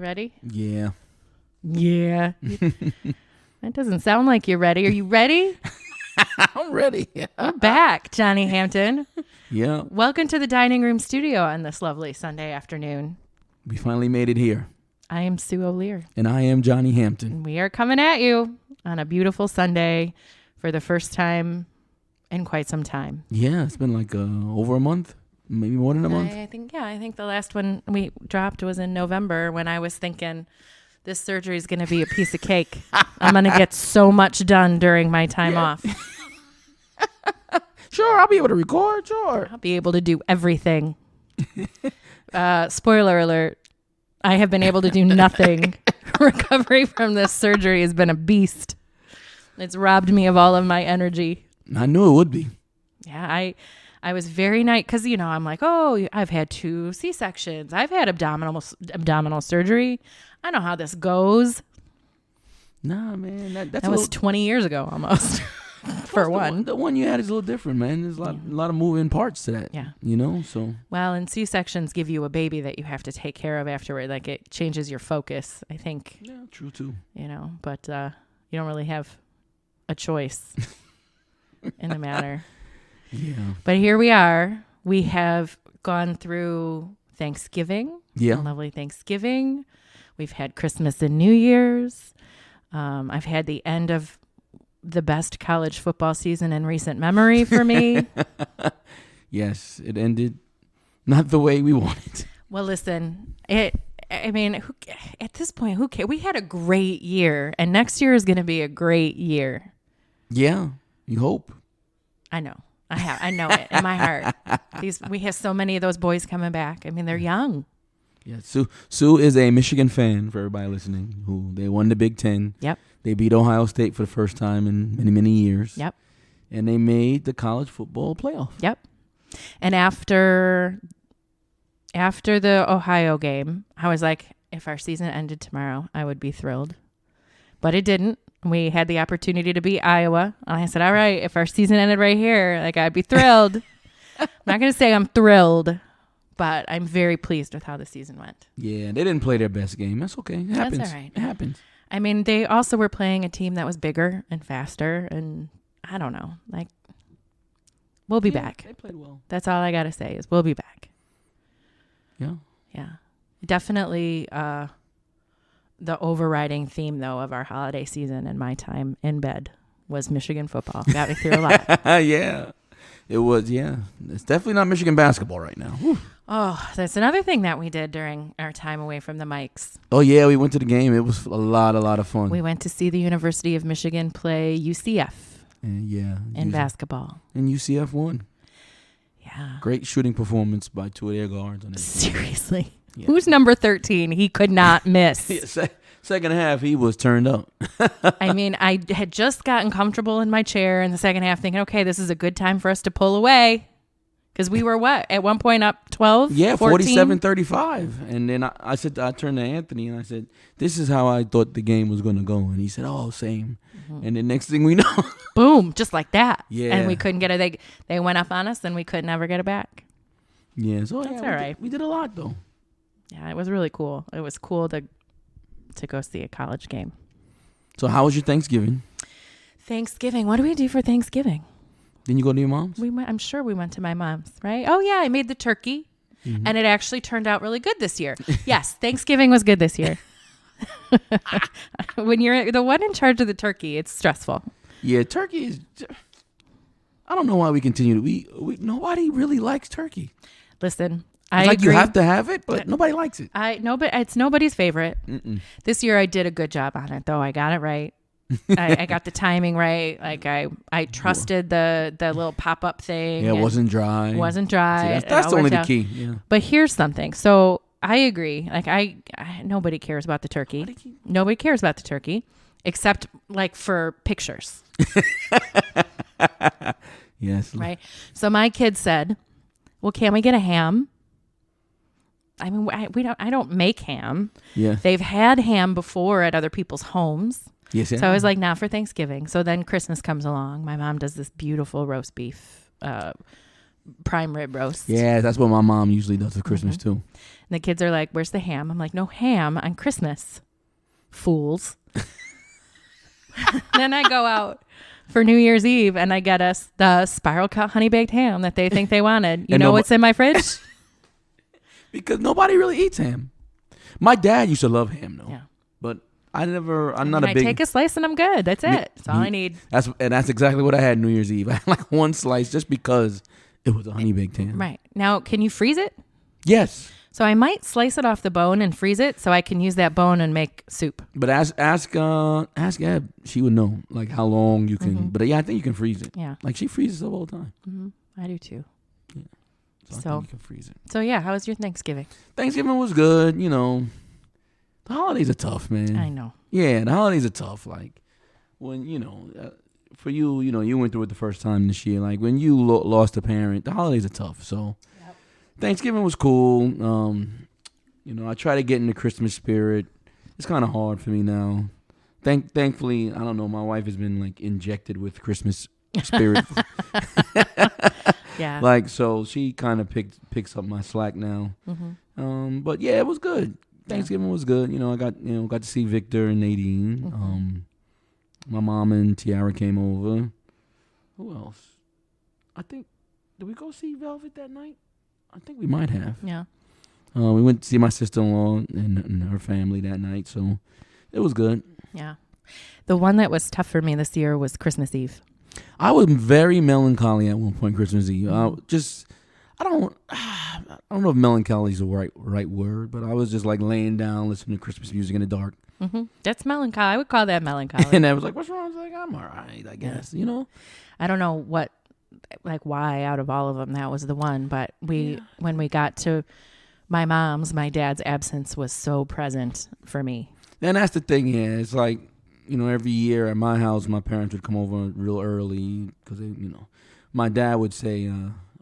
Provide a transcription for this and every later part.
ready? Yeah. Yeah. That doesn't sound like you're ready. Are you ready? I'm ready. We're back, Johnny Hampton. Yeah. Welcome to the dining room studio on this lovely Sunday afternoon. We finally made it here. I am Sue O'Lear. And I am Johnny Hampton. And we are coming at you on a beautiful Sunday for the first time in quite some time. Yeah, it's been like over a month, maybe more than a month. I think the last one we dropped was in November when I was thinking this surgery is going to be a piece of cake. I'm going to get so much done during my time off. Sure, I'll be able to record. Sure. I'll be able to do everything. Spoiler alert. I have been able to do nothing. Recovery from this surgery has been a beast. It's robbed me of all of my energy. I knew it would be. Yeah, I was very nice because, you know, I'm like, oh, I've had 2 C-sections. I've had abdominal surgery. I know how this goes. Nah, man. That was 20 years ago almost. For one. The one you had is a little different, man. There's a lot of moving parts to that. Yeah. You know, so. Well, and C-sections give you a baby that you have to take care of afterward. Like, it changes your focus, I think. Yeah, true, too. You know, but you don't really have a choice in the matter. Yeah. But here we are. We have gone through Thanksgiving. Yeah. A lovely Thanksgiving. We've had Christmas and New Year's. I've had the end of the best college football season in recent memory for me. Yes, it ended not the way we wanted. Well, listen, at this point, who cares? We had a great year, and next year is going to be a great year. Yeah, you hope. I know. I know it in my heart. We have so many of those boys coming back. I mean, they're young. Yeah, Sue is a Michigan fan for everybody listening. Who they won the Big Ten. Yep. They beat Ohio State for the first time in many, many years. Yep. And they made the college football playoff. Yep. And after the Ohio game, I was like, if our season ended tomorrow, I would be thrilled. But it didn't. We had the opportunity to beat Iowa. And I said, all right, if our season ended right here, like, I'd be thrilled. I'm not going to say I'm thrilled, but I'm very pleased with how the season went. Yeah, they didn't play their best game. That's okay. It happens. That's all right. It happens. I mean, they also were playing a team that was bigger and faster, and I don't know. Like, we'll be back. They played well. That's all I got to say is we'll be back. Yeah. Yeah. Definitely the overriding theme, though, of our holiday season and my time in bed was Michigan football. Got me through a lot. Yeah. It was, yeah. It's definitely not Michigan basketball right now. Whew. Oh, that's another thing that we did during our time away from the mics. Oh, yeah, we went to the game. It was a lot of fun. We went to see the University of Michigan play UCF in basketball. And UCF won. Yeah. Great shooting performance by 2 of their guards. Seriously. Yeah. Who's number 13? He could not miss. Second half, he was turned up. I mean, I had just gotten comfortable in my chair in the second half thinking, okay, this is a good time for us to pull away. Because we were at one point up 12? Yeah, 14? 47-35. And then I turned to Anthony and I said, this is how I thought the game was going to go. And he said, oh, same. Mm-hmm. And the next thing we know. Boom, just like that. Yeah. And we couldn't get it. They went up on us and we could never get it back. Yeah, so that's all right. We did a lot, though. Yeah, it was really cool. It was cool to go see a college game. So how was your Thanksgiving? Thanksgiving. What do we do for Thanksgiving? Didn't you go to your mom's? I'm sure we went to my mom's, right? Oh, yeah, I made the turkey, and it actually turned out really good this year. Yes, Thanksgiving was good this year. When you're the one in charge of the turkey, it's stressful. Yeah, turkey is... I don't know why we continue to... Nobody really likes turkey. Listen, I agree. You have to have it, but nobody likes it. But it's nobody's favorite. Mm-mm. This year I did a good job on it, though. I got it right. I got the timing right. Like I trusted the little pop-up thing. Yeah, it wasn't dry. Wasn't dry. See, that's only the key. Yeah. But here's something. So I agree. Like nobody cares about the turkey. Nobody cares about the turkey except like for pictures. Yes. Right. So my kid said, "Well, can we get a ham?" I mean, I don't make ham. Yeah. They've had ham before at other people's homes. Yes. Yeah. So I was like, not for Thanksgiving. So then Christmas comes along. My mom does this beautiful roast beef prime rib roast. Yeah, that's what my mom usually does for Christmas too. And the kids are like, "Where's the ham?" I'm like, "No ham on Christmas, fools." Then I go out for New Year's Eve and I get us the spiral cut honey baked ham that they think they wanted. You know what's in my fridge? Because nobody really eats ham. My dad used to love ham though. Yeah. But I'm not a big. I take a slice and I'm good. That's it. That's all I need. That's exactly what I had New Year's Eve. I had like one slice just because it was a honey baked ham. Right. Now, can you freeze it? Yes. So I might slice it off the bone and freeze it so I can use that bone and make soup. But ask Eb. She would know like how long you can. But yeah, I think you can freeze it. Yeah. Like she freezes it all the time. I do too. Yeah. So I think you can freeze it. So yeah, how was your Thanksgiving? Thanksgiving was good. You know, the holidays are tough, man. I know. Yeah, the holidays are tough. Like when for you, you went through it the first time this year. Like when you lost a parent, the holidays are tough. So. Thanksgiving was cool. I try to get in the Christmas spirit. It's kind of hard for me now. Thankfully, I don't know. My wife has been like injected with Christmas spirit. Yeah. Like so, she kind of picks up my slack now. But yeah, it was good. Thanksgiving was good. I got to see Victor and Nadine. My mom and Tiara came over. Who else? I think did we go see Velvet that night? I think we might have. Yeah. We went to see my sister-in-law and her family that night, so it was good. Yeah. The one that was tough for me this year was Christmas Eve. I was very melancholy at one point Christmas Eve. I don't know if melancholy is the right word, but I was just like laying down listening to Christmas music in the dark. That's melancholy. I would call that melancholy. And I was like, "What's wrong?" I was like, "I'm all right, I guess." I don't know why out of all of them that was the one, but when we got to my dad's absence was so present for me. And that's the thing. Yeah, it's like every year at my house, my parents would come over real early because my dad would say,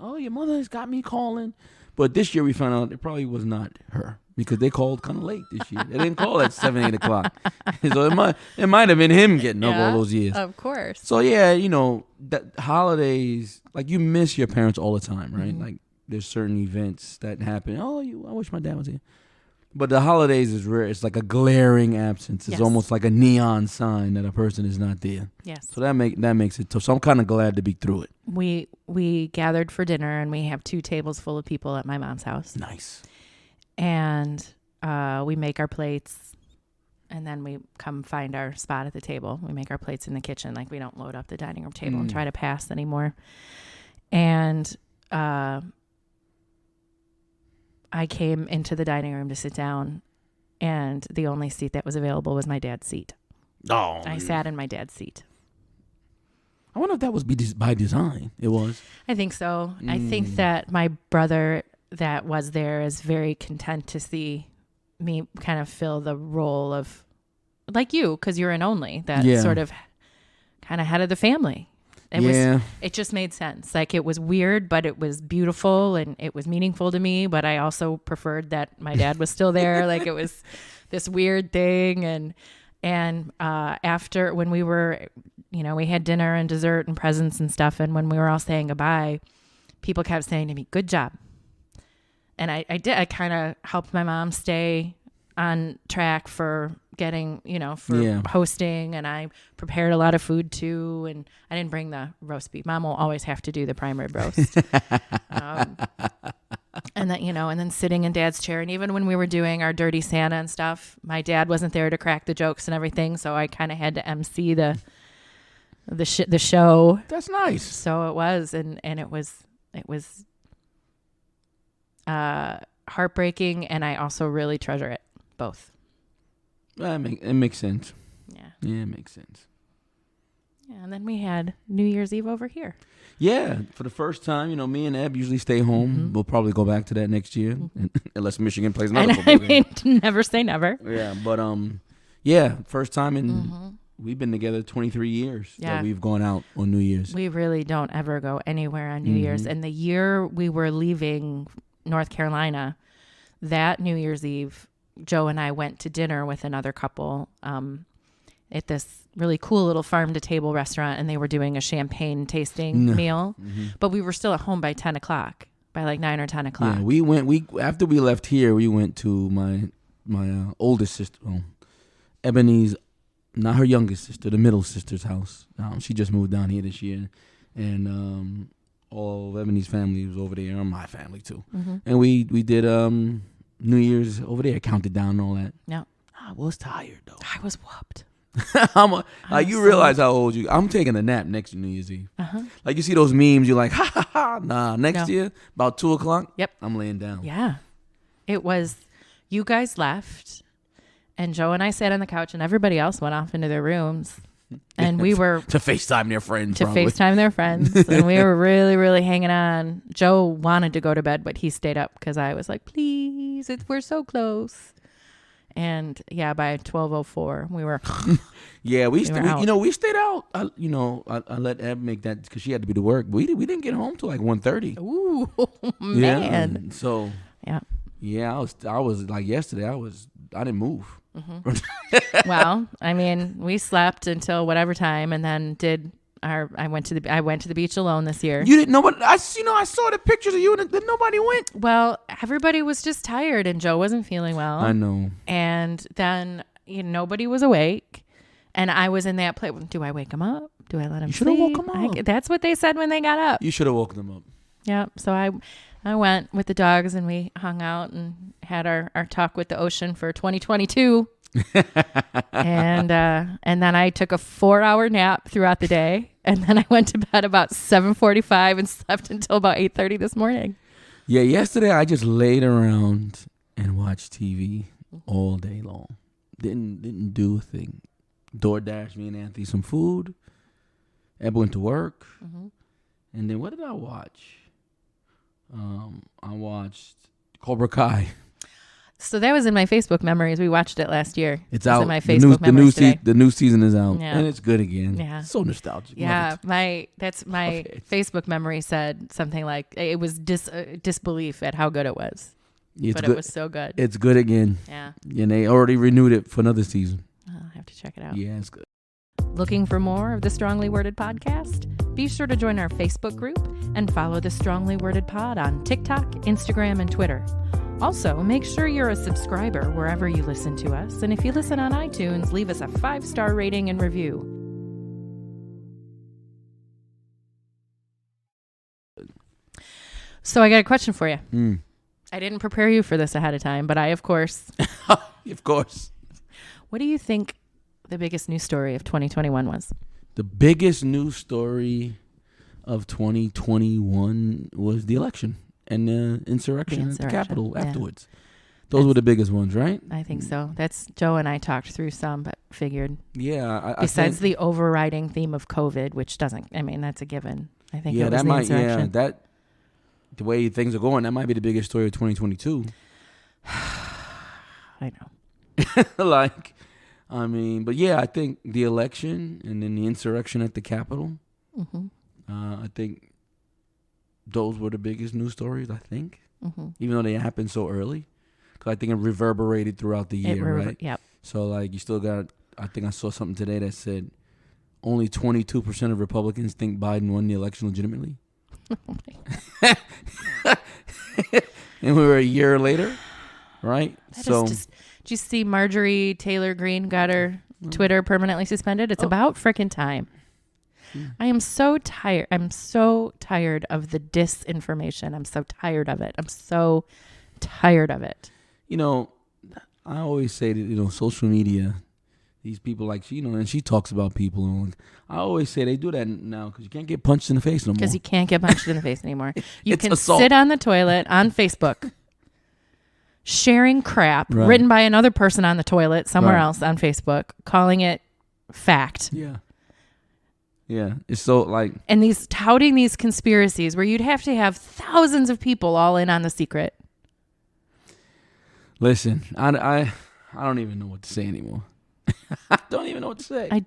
"Oh, your mother has got me calling," but this year we found out it probably was not her because they called kind of late this year. They didn't call at 7, 8 o'clock, so it might have been him getting up all those years. Of course. So yeah, that holidays, like you miss your parents all the time, right? Like there's certain events that happen. Oh, I wish my dad was here. But the holidays is rare. It's like a glaring absence. It's almost like a neon sign that a person is not there. Yes. So that makes it tough. So I'm kind of glad to be through it. We gathered for dinner and we have 2 tables full of people at my mom's house. Nice. And we make our plates and then we come find our spot at the table. We make our plates in the kitchen. Like we don't load up the dining room table and try to pass anymore. And I came into the dining room to sit down and the only seat that was available was my dad's seat. Oh. I sat in my dad's seat. I wonder if that was by design. It was. I think so. I think that my brother that was there is very content to see me kind of fill the role of, like you, because you're an only, that sort of kind of head of the family. It just made sense. Like it was weird, but it was beautiful and it was meaningful to me. But I also preferred that my dad was still there. Like it was this weird thing. And after when we were, we had dinner and dessert and presents and stuff. And when we were all saying goodbye, people kept saying to me, "Good job." And I did. I kind of helped my mom stay on track for getting, hosting. And I prepared a lot of food too. And I didn't bring the roast beef. Mom will always have to do the prime rib roast. And then, and then sitting in Dad's chair. And even when we were doing our Dirty Santa and stuff, my dad wasn't there to crack the jokes and everything. So I kind of had to MC the show. That's nice. So it was, and it was heartbreaking, and I also really treasure it, both. It makes sense. Yeah, it makes sense. Yeah, and then we had New Year's Eve over here. Yeah, for the first time, me and Eb usually stay home. We'll probably go back to that next year, unless Michigan plays another football game. Never say never. Yeah, but first time in we've been together 23 years that we've gone out on New Year's. We really don't ever go anywhere on New Year's, and the year we were leaving North Carolina, that New Year's Eve, Joe and I went to dinner with another couple. at this really cool little farm-to-table restaurant, and they were doing a champagne tasting meal. Mm-hmm. But we were still at home by 10 o'clock, by like 9 or 10 o'clock. Yeah, after we left here, we went to my oldest sister, Ebony's, not her youngest sister, the middle sister's house. She just moved down here this year, and all of Ebony's family was over there, and my family too. Mm-hmm. And we did New Year's over there, counted down and all that. Yeah, I was tired though. I was whooped. You realize how old you. I'm taking a nap next New Year's Eve. Uh-huh. Like you see those memes, you're like, ha ha ha. Nah, next year about 2:00. Yep, I'm laying down. Yeah, it was. You guys left, and Joe and I sat on the couch, and everybody else went off into their rooms, and we were to FaceTime their friends. And we were really, really hanging on. Joe wanted to go to bed, but he stayed up because I was like, please, we're so close. And by 12:04 we were. we stayed out. I let Eb make that because she had to be to work. We didn't get home till like 1:30. Ooh, man. Yeah, so I was like yesterday. I didn't move. Mm-hmm. Well, I mean, we slept until whatever time, and then I went to the beach alone this year. You didn't know, but I saw the pictures of you, and then nobody went. Well, everybody was just tired, and Joe wasn't feeling well. I know. And then nobody was awake, and I was in that place. Do I wake him up? Do I let him sleep? You should have woke him up. That's what they said when they got up. You should have woken them up. Yeah. So I went with the dogs, and we hung out and had our talk with the ocean for 2022. and then I took a 4-hour nap throughout the day, and then I went to bed about 7:45 and slept until about 8:30 this morning. Yeah, yesterday I just laid around and watched TV all day long. Didn't do a thing. DoorDash me and Anthony some food. Eb went to work. Mm-hmm. And then what did I watch? I watched Cobra Kai. So that was in my Facebook memories. We watched it last year. It's out. In my Facebook memories today. The new season is out, and it's good again. Yeah, it's so nostalgic. Yeah, my Facebook memory said something like it was disbelief at how good it was. It was so good. It's good again. Yeah, and they already renewed it for another season. I'll have to check it out. Yeah, it's good. Looking for more of the Strongly Worded podcast? Be sure to join our Facebook group and follow the Strongly Worded Pod on TikTok, Instagram, and Twitter. Also, make sure you're a subscriber wherever you listen to us. And if you listen on iTunes, leave us a 5-star rating and review. So I got a question for you. I didn't prepare you for this ahead of time, but I, of course. Of course. What do you think the biggest news story of 2021 was? The biggest news story of 2021 was the election. And the insurrection at the Capitol afterwards. Those were the biggest ones, right? I think so. That's Joe and I talked through some, but figured. Yeah. Besides the overriding theme of COVID, which doesn't, that's a given. I think it was the insurrection. The way things are going, that might be the biggest story of 2022. I know. But yeah, I think the election and then the insurrection at the Capitol. Mm-hmm. I think those were the biggest news stories, I think, even though they happened so early. Because I think it reverberated throughout the year, right? Yep. So, you still got, I think I saw something today that said only 22% of Republicans think Biden won the election legitimately. Oh my God. And we were a year later, right? Did you see Marjorie Taylor Greene got her Twitter permanently suspended? It's about frickin' time. I am so tired. I'm so tired of the disinformation. I'm so tired of it. I always say that, social media, these people and she talks about people. And I always say they do that now because you can't get punched in the face no more. Because you can't get punched in the face anymore. You can sit on the toilet on Facebook sharing crap written by another person on the toilet somewhere else on Facebook, calling it fact. Yeah. Yeah, it's so and touting these conspiracies where you'd have to have thousands of people all in on the secret. Listen, I don't even know what to say anymore. I don't even know what to say.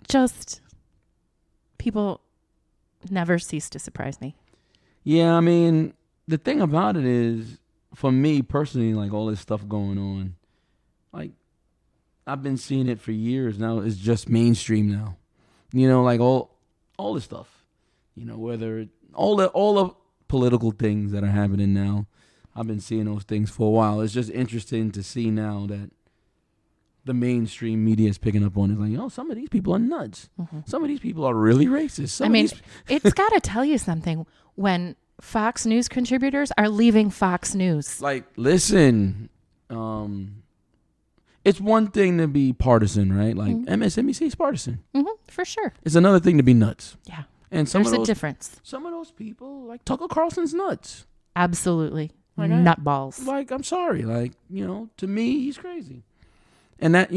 People never cease to surprise me. Yeah, the thing about it is, for me personally, all this stuff going on, I've been seeing it for years now. It's just mainstream now. You know, like all the stuff. You know, whether all the political things that are happening now. I've been seeing those things for a while. It's just interesting to see now that the mainstream media is picking up on it. Like, some of these people are nuts. Mm-hmm. Some of these people are really racist. It's got to tell you something when Fox News contributors are leaving Fox News. Like, listen, it's one thing to be partisan, right? Like, MSNBC is partisan. Mm-hmm, for sure. It's another thing to be nuts. Yeah. And there's a difference. Some of those people, like Tucker Carlson's nuts. Absolutely. Like nutballs. Like, I'm sorry. Like, to me, he's crazy. And that,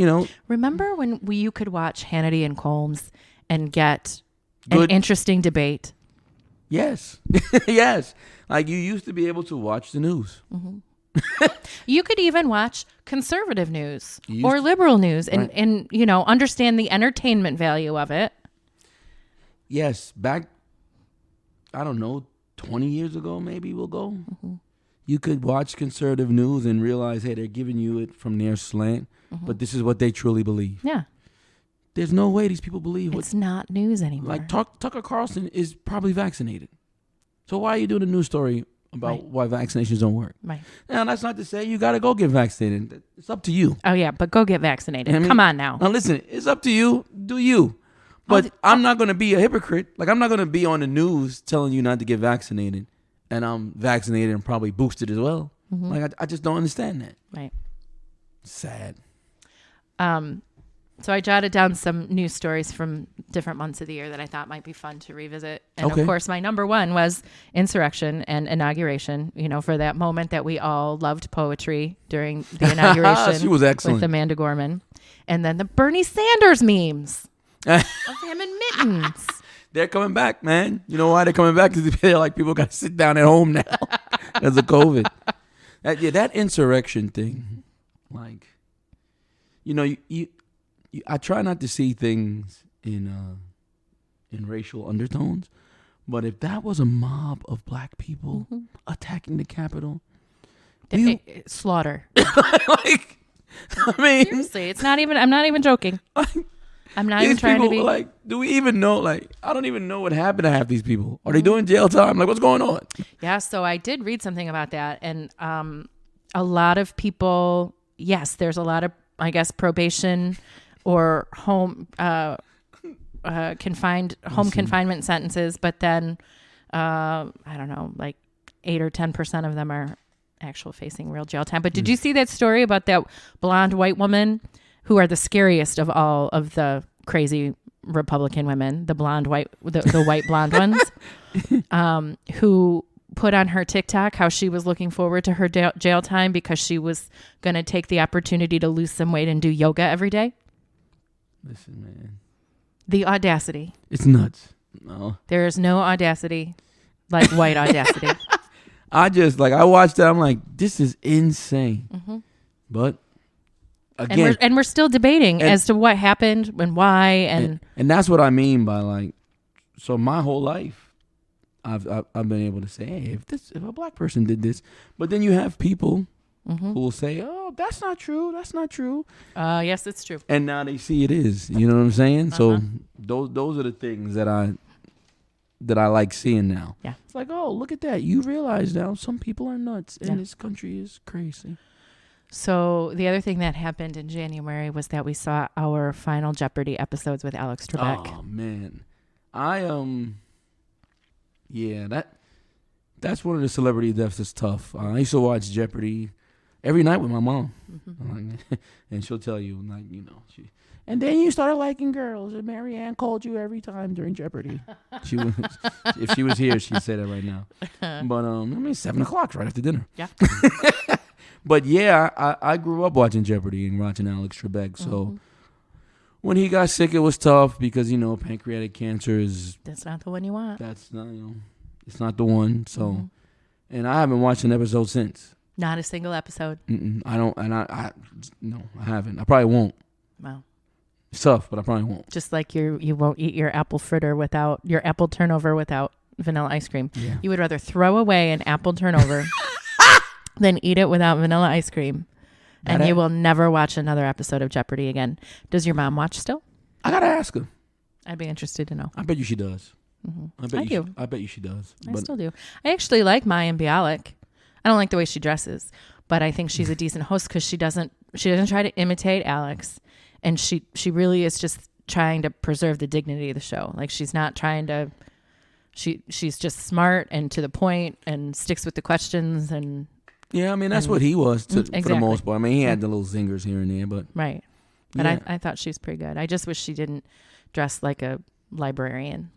Remember when you could watch Hannity and Colmes and get an interesting debate? Yes. Yes. Like, you used to be able to watch the news. Mm-hmm. You could even watch conservative news or liberal news and understand the entertainment value of it. Yes. Back, I don't know, 20 years ago, maybe we'll go. Mm-hmm. You could watch conservative news and realize, hey, they're giving you it from their slant, but this is what they truly believe. Yeah. There's no way these people believe it's not news anymore. Like, Tucker Carlson is probably vaccinated. So why are you doing a news story about why vaccinations don't work? Right. Now, that's not to say you got to go get vaccinated. It's up to you. Oh, yeah, but go get vaccinated. Come on now. Now, listen, it's up to you. Do you. But I'm not going to be a hypocrite. Like, I'm not going to be on the news telling you not to get vaccinated. And I'm vaccinated and probably boosted as well. Mm-hmm. Like, I just don't understand that. Right. Sad. So I jotted down some news stories from different months of the year that I thought might be fun to revisit. And of course, my number one was insurrection and inauguration, for that moment that we all loved poetry during the inauguration. She was excellent. With Amanda Gorman. And then the Bernie Sanders memes of him in mittens. They're coming back, man. You know why they're coming back? Because they're like, people got to sit down at home now because of COVID. That insurrection thing, like, I try not to see things in racial undertones, but if that was a mob of black people attacking the Capitol, slaughter. Like, I mean, seriously, it's not even. I'm not even joking. I'm not even trying to be like. Do we even know? Like, I don't even know what happened to half these people. Are they doing jail time? Like, what's going on? Yeah. So I did read something about that, and a lot of people. Yes, there's a lot of, I guess, probation or home confinement sentences, but then I don't know, like 8 or 10% of them are actual facing real jail time. But did you see that story about that blonde white woman, who are the scariest of all of the crazy Republican women, the white blonde ones, who put on her TikTok how she was looking forward to her jail time because she was going to take the opportunity to lose some weight and do yoga every day? Listen, man. The audacity. It's nuts. No. There is no audacity like white audacity. I watched that. I'm like, this is insane. Mm-hmm. But again. And we're still debating as to what happened and why. And that's what I mean by, like, so my whole life, I've been able to say, hey, if a black person did this, but then you have people who will say, oh, that's not true. That's not true. Yes, it's true. And now they see it is. You know what I'm saying? So those are the things that I like seeing now. Yeah. It's like, oh, look at that. You realize now some people are nuts and this country is crazy. So the other thing that happened in January was that we saw our final Jeopardy episodes with Alex Trebek. Oh, man. That's one of the celebrity deaths that's tough. I used to watch Jeopardy every night with my mom. Mm-hmm. And she'll tell you, like, and then you started liking girls, and Marianne called you every time during Jeopardy. If she was here, she'd say that right now. But 7:00 right after dinner. Yeah. But yeah, I grew up watching Jeopardy and watching Alex Trebek. So when he got sick, it was tough because pancreatic cancer that's not the one you want. That's not it's not the one. So, and I haven't watched an episode since. Not a single episode. I don't, and I haven't. I probably won't. Wow. It's tough, but I probably won't. Just like you won't eat your apple fritter without your apple turnover without vanilla ice cream. Yeah. You would rather throw away an apple turnover than eat it without vanilla ice cream. And you will never watch another episode of Jeopardy again. Does your mom watch still? I gotta ask her. I'd be interested to know. I bet you she does. Mm-hmm. I bet you she does. I still do. I actually like Mayim Bialik. I don't like the way she dresses, but I think she's a decent host because she doesn't try to imitate Alex, and she really is just trying to preserve the dignity of the show. Like she's not trying to. She's just smart and to the point and sticks with the questions and. Yeah, I mean that's what he was for the most part. I mean he had the little zingers here and there, but right. But yeah. I thought she's pretty good. I just wish she didn't dress like a librarian.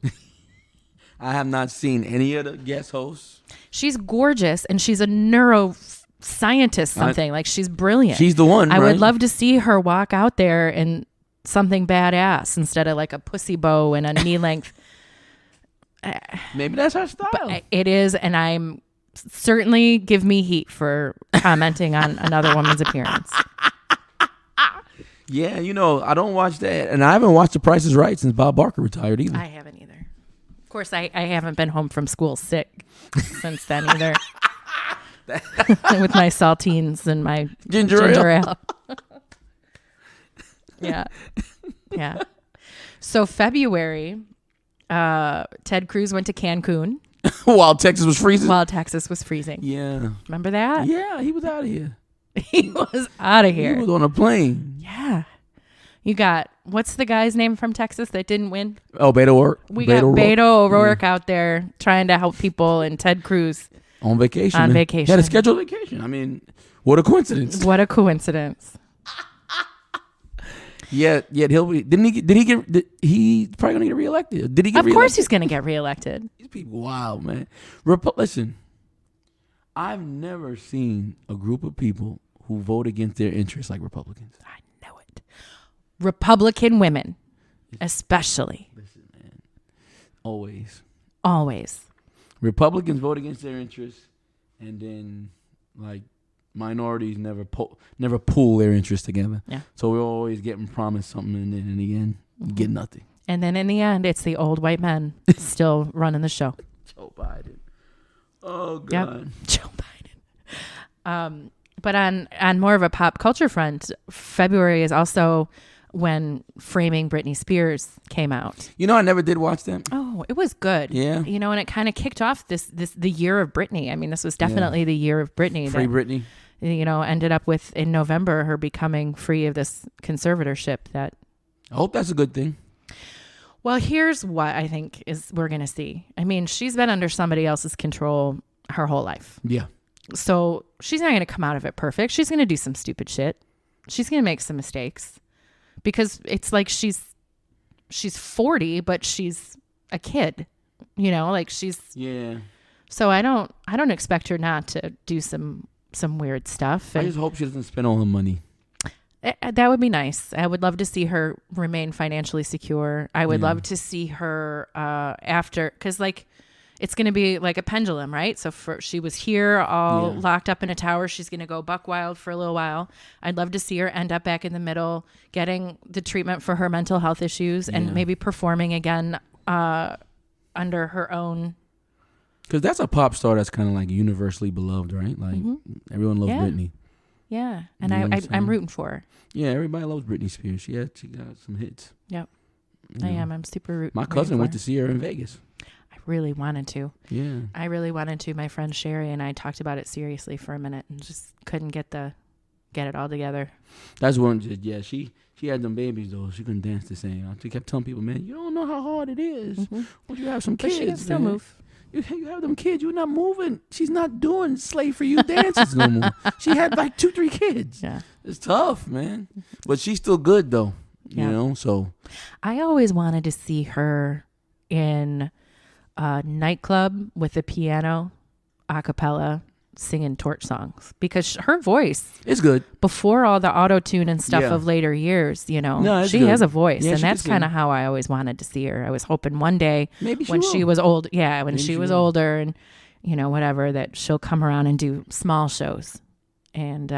I have not seen any of the guest hosts. She's gorgeous and she's a neuroscientist. Something like she's brilliant. She's the one. I would love to see her walk out there in something badass instead of like a pussy bow and a knee length. Maybe that's her style. But it is, and I'm. Certainly give me heat for commenting on another woman's appearance. Yeah, I don't watch that. And I haven't watched The Price is Right since Bob Barker retired either. I haven't either. Of course, I haven't been home from school sick since then either. With my saltines and my ginger ale. Yeah. Yeah. So February, Ted Cruz went to Cancun. While Texas was freezing. Yeah. Remember that? Yeah, he was out of here. He was out of here. He was on a plane. Yeah. You got, what's the guy's name from Texas that didn't win? Oh, Beto O'Rourke. We got Beto O'Rourke out there trying to help people, and Ted Cruz on vacation. He had a scheduled vacation. I mean, what a coincidence. What a coincidence. Yet he'll be. He's probably gonna get reelected. Did he get reelected? Of course he's gonna get reelected. These people wild, man. Listen, I've never seen a group of people who vote against their interests like Republicans. I know it. Republican women, especially. Listen, man. Always. Republicans vote against their interests, and then like minorities never pool their interests together. Yeah. So we're always getting promised something, and then in the end, you get nothing. And then in the end, it's the old white men still running the show. Joe Biden. Oh God. Yep. Joe Biden. But on more of a pop culture front, February is also when Framing Britney Spears came out. I never did watch that. Oh, it was good. Yeah. And it kind of kicked off the year of Britney. I mean, this was definitely the year of Britney. Free Britney. Ended up with in November her becoming free of this conservatorship. That I hope that's a good thing. Well, here's what I think we're going to see. I mean, she's been under somebody else's control her whole life. Yeah. So she's not going to come out of it perfect. She's going to do some stupid shit. She's going to make some mistakes because it's like she's 40, but she's a kid, like she's. Yeah. So I don't expect her not to do some weird stuff. I just hope she doesn't spend all her money. That would be nice. I would love to see her remain financially secure. I would love to see her after, because it's going to be like a pendulum, right? So she was here all locked up in a tower. She's going to go buck wild for a little while. I'd love to see her end up back in the middle, getting the treatment for her mental health issues and maybe performing again under her own. Because that's a pop star that's kind of like universally beloved, right? Like everyone loves Britney. Yeah, and I'm rooting for her. Yeah, everybody loves Britney Spears. She got some hits. Yep, I am. I'm super rooting. My cousin went to see her in Vegas. I really wanted to. Yeah, I really wanted to. My friend Sherry and I talked about it seriously for a minute and just couldn't get it all together. That's one. Yeah, she had them babies though. She couldn't dance the same. She kept telling people, "Man, you don't know how hard it is. Once you have some kids, but she can still move." You have them kids. You're not moving. She's not doing slave for you dances no more. She had like 2-3 kids. Yeah, it's tough, man. But she's still good though. You know. So I always wanted to see her in a nightclub with a piano, a cappella, singing torch songs because her voice is good before all the auto-tune and stuff of later years, she has a voice and that's kind of how I always wanted to see her. I was hoping one day maybe when she was old, when she was older and whatever, that she'll come around and do small shows. And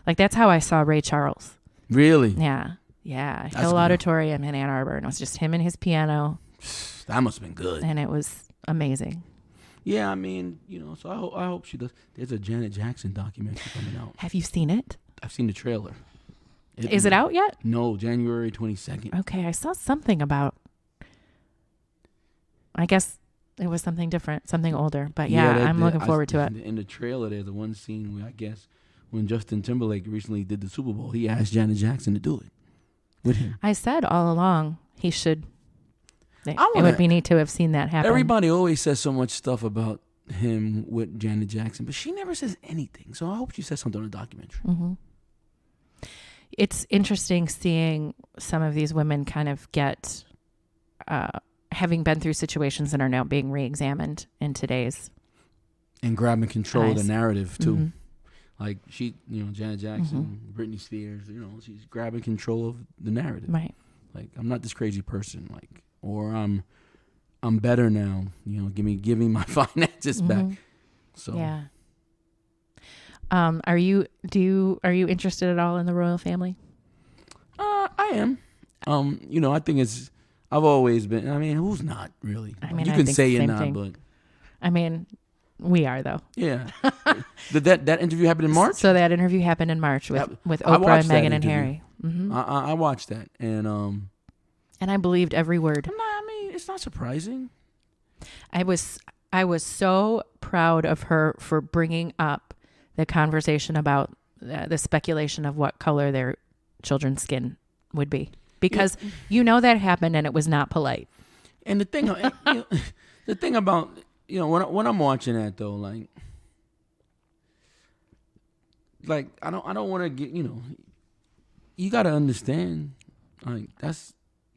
that's how I saw Ray Charles. Really? Yeah. Hill Auditorium in Ann Arbor, and it was just him and his piano. That must have been good. And it was amazing. Yeah, I mean, so I hope she does. There's a Janet Jackson documentary coming out. Have you seen it? I've seen the trailer. Is it out yet? No, January 22nd. Okay, I saw something about. I guess it was something different, something older. But I'm looking forward to it. In the trailer, there's the one scene where I guess when Justin Timberlake recently did the Super Bowl, he asked Janet Jackson to do it with him. I said all along he should. It would be neat to have seen that happen. Everybody always says so much stuff about him with Janet Jackson, but she never says anything. So I hope she says something in the documentary. Mm-hmm. It's interesting seeing some of these women kind of get, having been through situations that are now being re-examined in today's. And grabbing control of the narrative, too. Mm-hmm. Like Janet Jackson, Britney Spears, she's grabbing control of the narrative. Right. Like, I'm not this crazy person, or I'm better now, give me my finances back. So yeah. Are you interested at all in the royal family? I am. I think I've always been. I mean, who's not really? I mean, you I can think say the you're same not, thing. but I mean, we are though. Yeah. Did that interview happen in March? So that interview happened in March with I Oprah and that Meghan and interview. Harry. Mm-hmm. I watched that, and I believed every word. it's not surprising. I was so proud of her for bringing up the conversation about the speculation of what color their children's skin would be, because that happened and it was not polite. And the thing, the thing about when I'm watching that though, like I don't want to get you got to understand,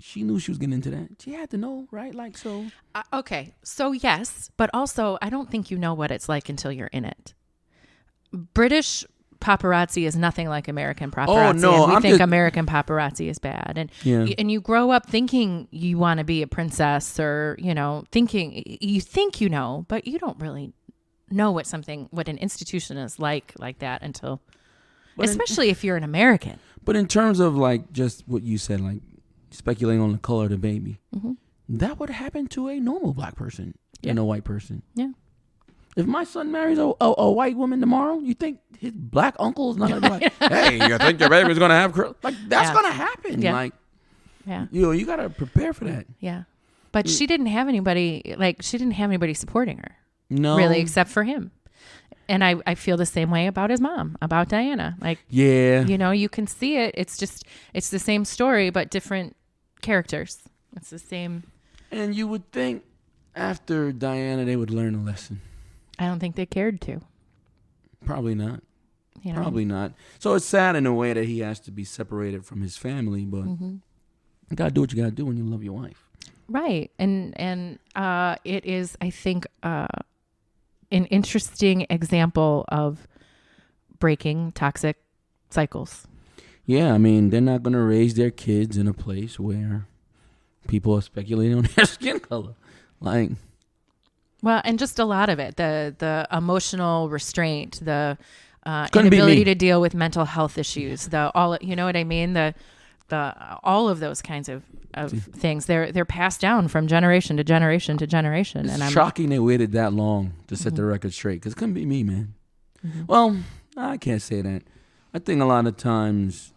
she knew she was getting into that. She had to know, right? Okay, so yes, but also I don't think you know what it's like until you're in it. British paparazzi is nothing like American paparazzi. Oh no, and we think American paparazzi is bad, and you grow up thinking you want to be a princess, or thinking you think but you don't really know what an institution is like that until, especially if you're an American. But in terms of just what you said, speculating on the color of the baby, that would happen to a normal black person and a white person. Yeah. If my son marries a white woman tomorrow, you think his black uncle is not going to be like, hey, you think your baby's going to have curls? That's going to happen. Yeah. You got to prepare for that. Yeah. But she didn't have anybody, supporting her. No. Really, except for him. And I feel the same way about his mom, about Diana. You can see it. It's the same story, but different characters. It's the same. And you would think after Diana, they would learn a lesson. I don't think they cared to. Probably not. Probably not. So it's sad in a way that he has to be separated from his family, but you got to do what you got to do when you love your wife. Right. And it is, I think, an interesting example of breaking toxic cycles. Yeah, I mean, they're not going to raise their kids in a place where people are speculating on their skin color. Well, and just a lot of it, the emotional restraint, the inability to deal with mental health issues, you know what I mean? The all of those kinds of things, they're passed down from generation to generation to generation. It's and shocking they waited that long to set the record straight, because it couldn't be me, man. Well, I can't say that. I think a lot of times,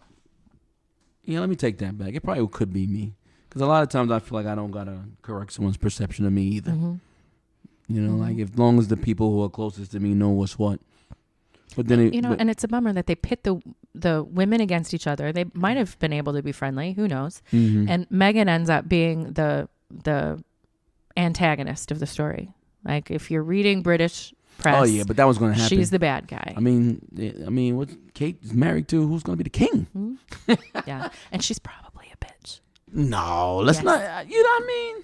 let me take that back. It probably could be me, because a lot of times I feel like I don't got to correct someone's perception of me either. As long as the people who are closest to me know what's what. But then and it's a bummer that they pit the women against each other. They might have been able to be friendly, who knows? And Meghan ends up being the antagonist of the story. If you're reading British press, oh yeah, but that was going to happen. She's the bad guy. I mean, what Kate is married to? Who's going to be the king? Yeah, and she's probably a bitch. No, let's not. You know what I mean?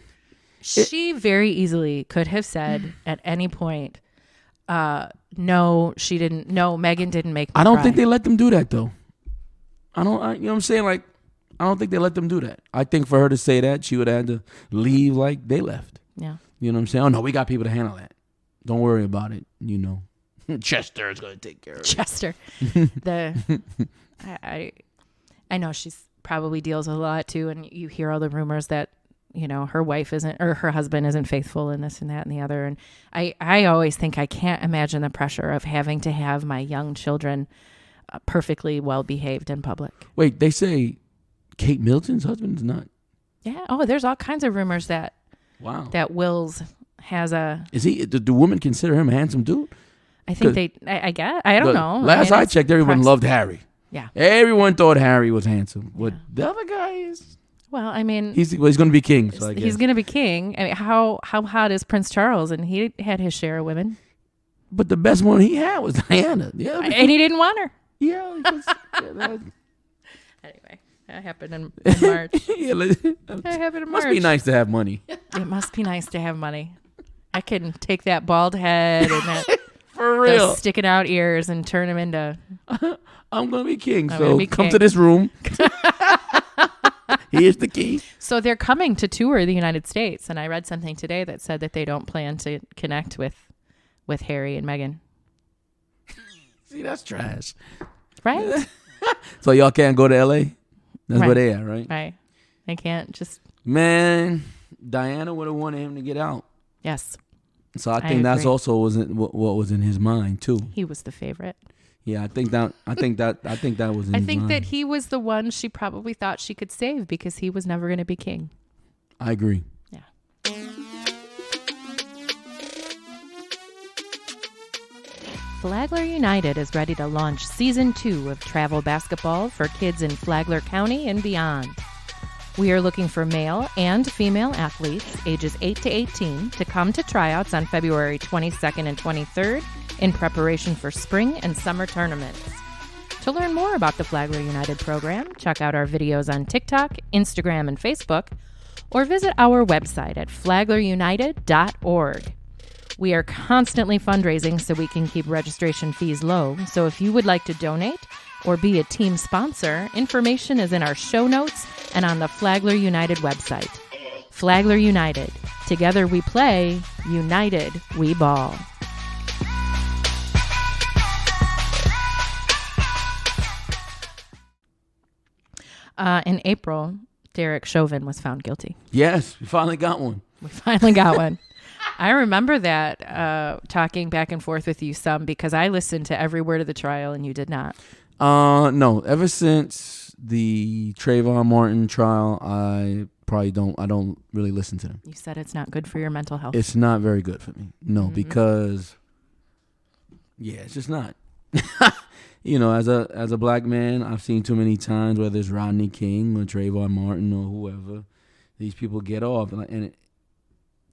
She very easily could have said at any point, no, she didn't. No, Meghan didn't make me I don't cry. think they let them do that, though. You know what I'm saying? I don't think they let them do that. I think for her to say that, she would have had to leave like they left. Yeah. You know what I'm saying? Oh, no, we got people to handle that. Don't worry about it, Chester is going to take care of it. Chester. I know she's probably deals with a lot, too, and you hear all the rumors that her wife isn't, or her husband isn't faithful in this and that and the other. And I always think I can't imagine the pressure of having to have my young children perfectly well behaved in public. Wait, they say Kate Middleton's husband is not. Yeah. Oh, there's all kinds of rumors that Wills has a. Is he? Do women consider him a handsome dude? I think they. I guess. I don't know. Last I checked, everyone loved Harry. Yeah. Everyone thought Harry was handsome. What the other guy is? Well, I mean, he's going to be king. So I guess he's going to be king. I mean, how hot is Prince Charles? And he had his share of women. But the best one he had was Diana. Yeah, and he didn't want her. Yeah. Anyway, that happened in March. That happened in March. Must be nice to have money. It must be nice to have money. I can take that bald head and that for real those sticking out ears and turn him into. I'm gonna be king. So come to this room. He is the king. So they're coming to tour the United States, and I read something today that said that they don't plan to connect with Harry and Meghan. See, that's trash. Right? So y'all can't go to L.A.? That's where they are, right? Right. They can't just... Man, Diana would have wanted him to get out. Yes. So I think that's also what was in his mind, too. He was the favorite. Yeah, I think that was in his mind. I think that he was the one she probably thought she could save because he was never going to be king. I agree. Yeah. Flagler United is ready to launch Season 2 of travel basketball for kids in Flagler County and beyond. We are looking for male and female athletes ages 8 to 18 to come to tryouts on February 22nd and 23rd in preparation for spring and summer tournaments. To learn more about the Flagler United program, check out our videos on TikTok, Instagram, and Facebook, or visit our website at flaglerunited.org. We are constantly fundraising so we can keep registration fees low, so if you would like to donate or be a team sponsor, information is in our show notes and on the Flagler United website. Flagler United. Together we play, united we ball. In April, Derek Chauvin was found guilty. Yes, we finally got one. I remember that talking back and forth with you some because I listened to every word of the trial and you did not. No. Ever since the Trayvon Martin trial, I don't really listen to them. You said it's not good for your mental health. It's not very good for me. No, because it's just not. As a black man, I've seen too many times, whether it's Rodney King or Trayvon Martin or whoever, these people get off, and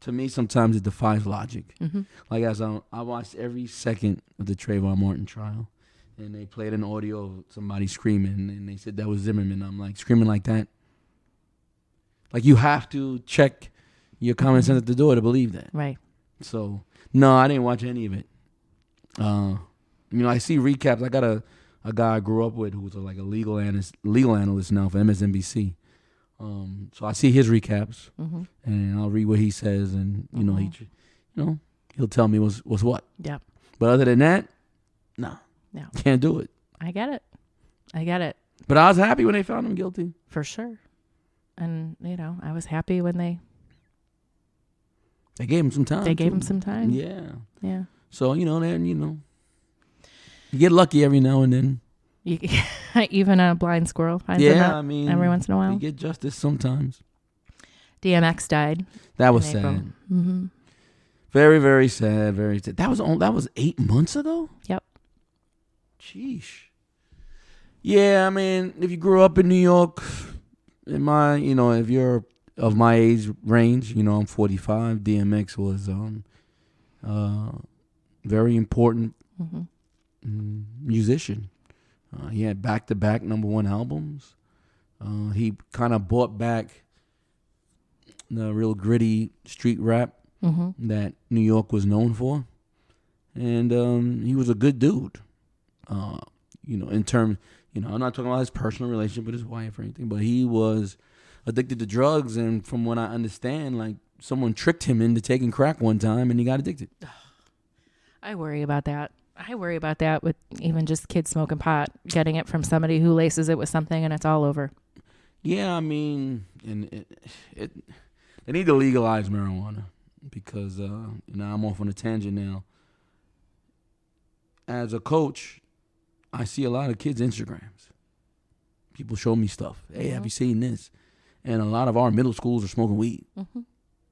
to me, sometimes it defies logic. Mm-hmm. Like I watched every second of the Trayvon Martin trial, and they played an audio of somebody screaming, and they said that was Zimmerman. I'm like, screaming like that? Like, you have to check your common sense at the door to believe that. Right. So, no, I didn't watch any of it. I see recaps. I got a guy I grew up with who's like a legal analyst now for MSNBC. So I see his recaps, and I'll read what he says, and he'll tell me what's what. Yep. But other than that, no, can't do it. I get it. But I was happy when they found him guilty, for sure. And I was happy when they gave him some time. Yeah. So you get lucky every now and then. Even a blind squirrel finds a nut every once in a while. You get justice sometimes. DMX died. That was sad. Mm-hmm. Very, very sad. Very sad. That was 8 months ago? Yep. Sheesh. Yeah, I mean, if you grew up in New York, if you're of my age range, I'm 45. DMX was very important musician. He had back-to-back #1 albums. He kind of brought back the real gritty street rap that New York was known for. And he was a good dude. In terms, I'm not talking about his personal relationship with his wife or anything, but he was addicted to drugs. And from what I understand, like, someone tricked him into taking crack one time and he got addicted. I worry about that. With even just kids smoking pot, getting it from somebody who laces it with something and it's all over. Yeah, I mean, and they need to legalize marijuana because, I'm off on a tangent now. As a coach, I see a lot of kids' Instagrams. People show me stuff. Hey, have you seen this? And a lot of our middle schools are smoking weed.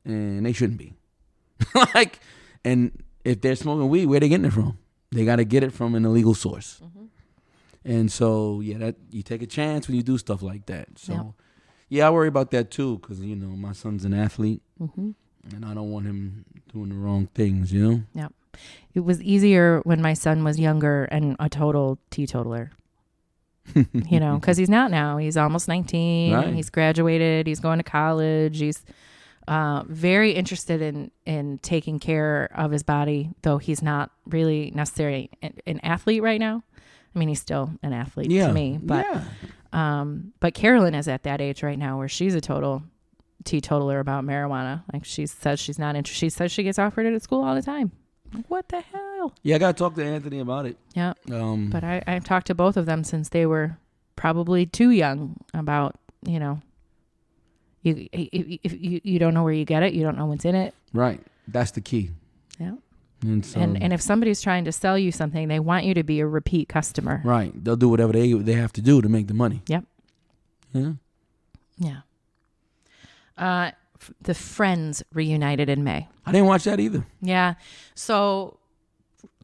And they shouldn't be. Like, and if they're smoking weed, where are they getting it from? They got to get it from an illegal source. And so, yeah, that you take a chance when you do stuff like that. So, yeah, I worry about that too because, you know, my son's an athlete. And I don't want him doing the wrong things, you know? Yep. It was easier when my son was younger and a total teetotaler. You know, because he's not now. He's almost 19. Right. He's graduated. He's going to college. He's very interested in taking care of his body, though he's not really necessarily an athlete right now. I mean, he's still an athlete to me. But Carolyn is at that age right now where she's a total teetotaler about marijuana. Like she says she's not interested. She says she gets offered it at school all the time. Like, what the hell? Yeah, I got to talk to Anthony about it. Yeah. But I've talked to both of them since they were probably too young about, you know, if you don't know where you get it, you don't know what's in it. Right. That's the key. Yeah. And, so, and if somebody's trying to sell you something, they want you to be a repeat customer. Right. They'll do whatever they have to do to make the money. Yep. Yeah. Yeah. The Friends reunited in May. I didn't watch that either. Yeah. So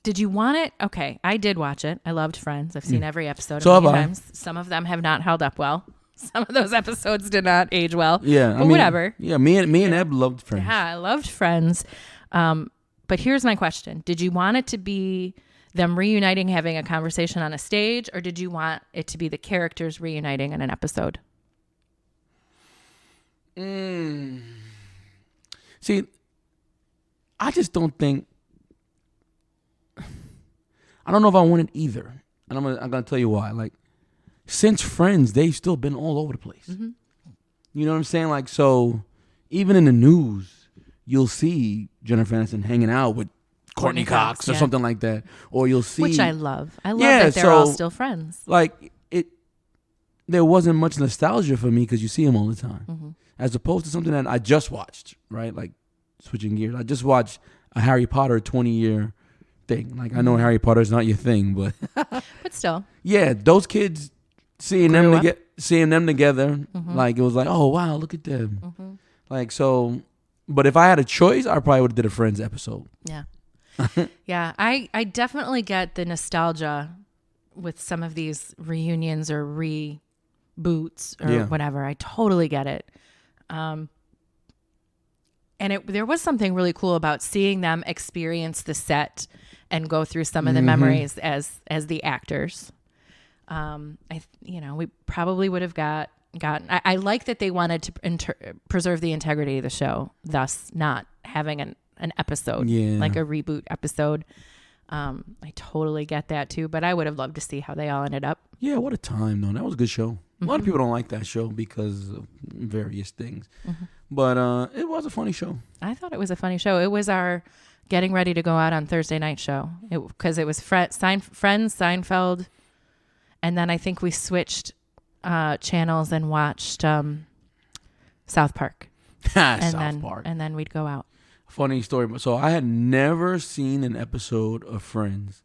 did you want it? Okay. I did watch it. I loved Friends. I've seen every episode So a million have I. times. Some of them have not held up well. Some of those episodes did not age well. Yeah. But whatever. Yeah. Me and Eb loved Friends. Yeah. I loved Friends. But here's my question. Did you want it to be them reuniting, having a conversation on a stage, or did you want it to be the characters reuniting in an episode? See, I just don't think. I don't know if I want it either, and I'm gonna tell you why. Like, since Friends, they've still been all over the place. You know what I'm saying? Like, so even in the news, you'll see Jennifer Aniston hanging out with Courtney Cox or something like that, or you'll see, which I love. I love that they're all still friends. Like there wasn't much nostalgia for me because you see them all the time, as opposed to something that I just watched. Right, like switching gears, I just watched a Harry Potter 20-year thing. Like I know Harry Potter's not your thing, but but still, yeah, those kids seeing them together, like it was like, oh wow, look at them, like so. But if I had a choice, I probably would have did a Friends episode. Yeah. Yeah, I definitely get the nostalgia with some of these reunions or reboots or whatever. I totally get it. And there was something really cool about seeing them experience the set and go through some of the memories as the actors. We probably would have gotten. I like that they wanted to preserve the integrity of the show, thus not having an episode, like a reboot episode. I totally get that too, but I would have loved to see how they all ended up. Yeah, what a time though. That was a good show. A lot of people don't like that show because of various things, but it was a funny show. I thought it was a funny show. It was our getting ready to go out on Thursday night show because it was Friends, Seinfeld, and then I think we switched channels and watched South Park. And then we'd go out. Funny story. So I had never seen an episode of Friends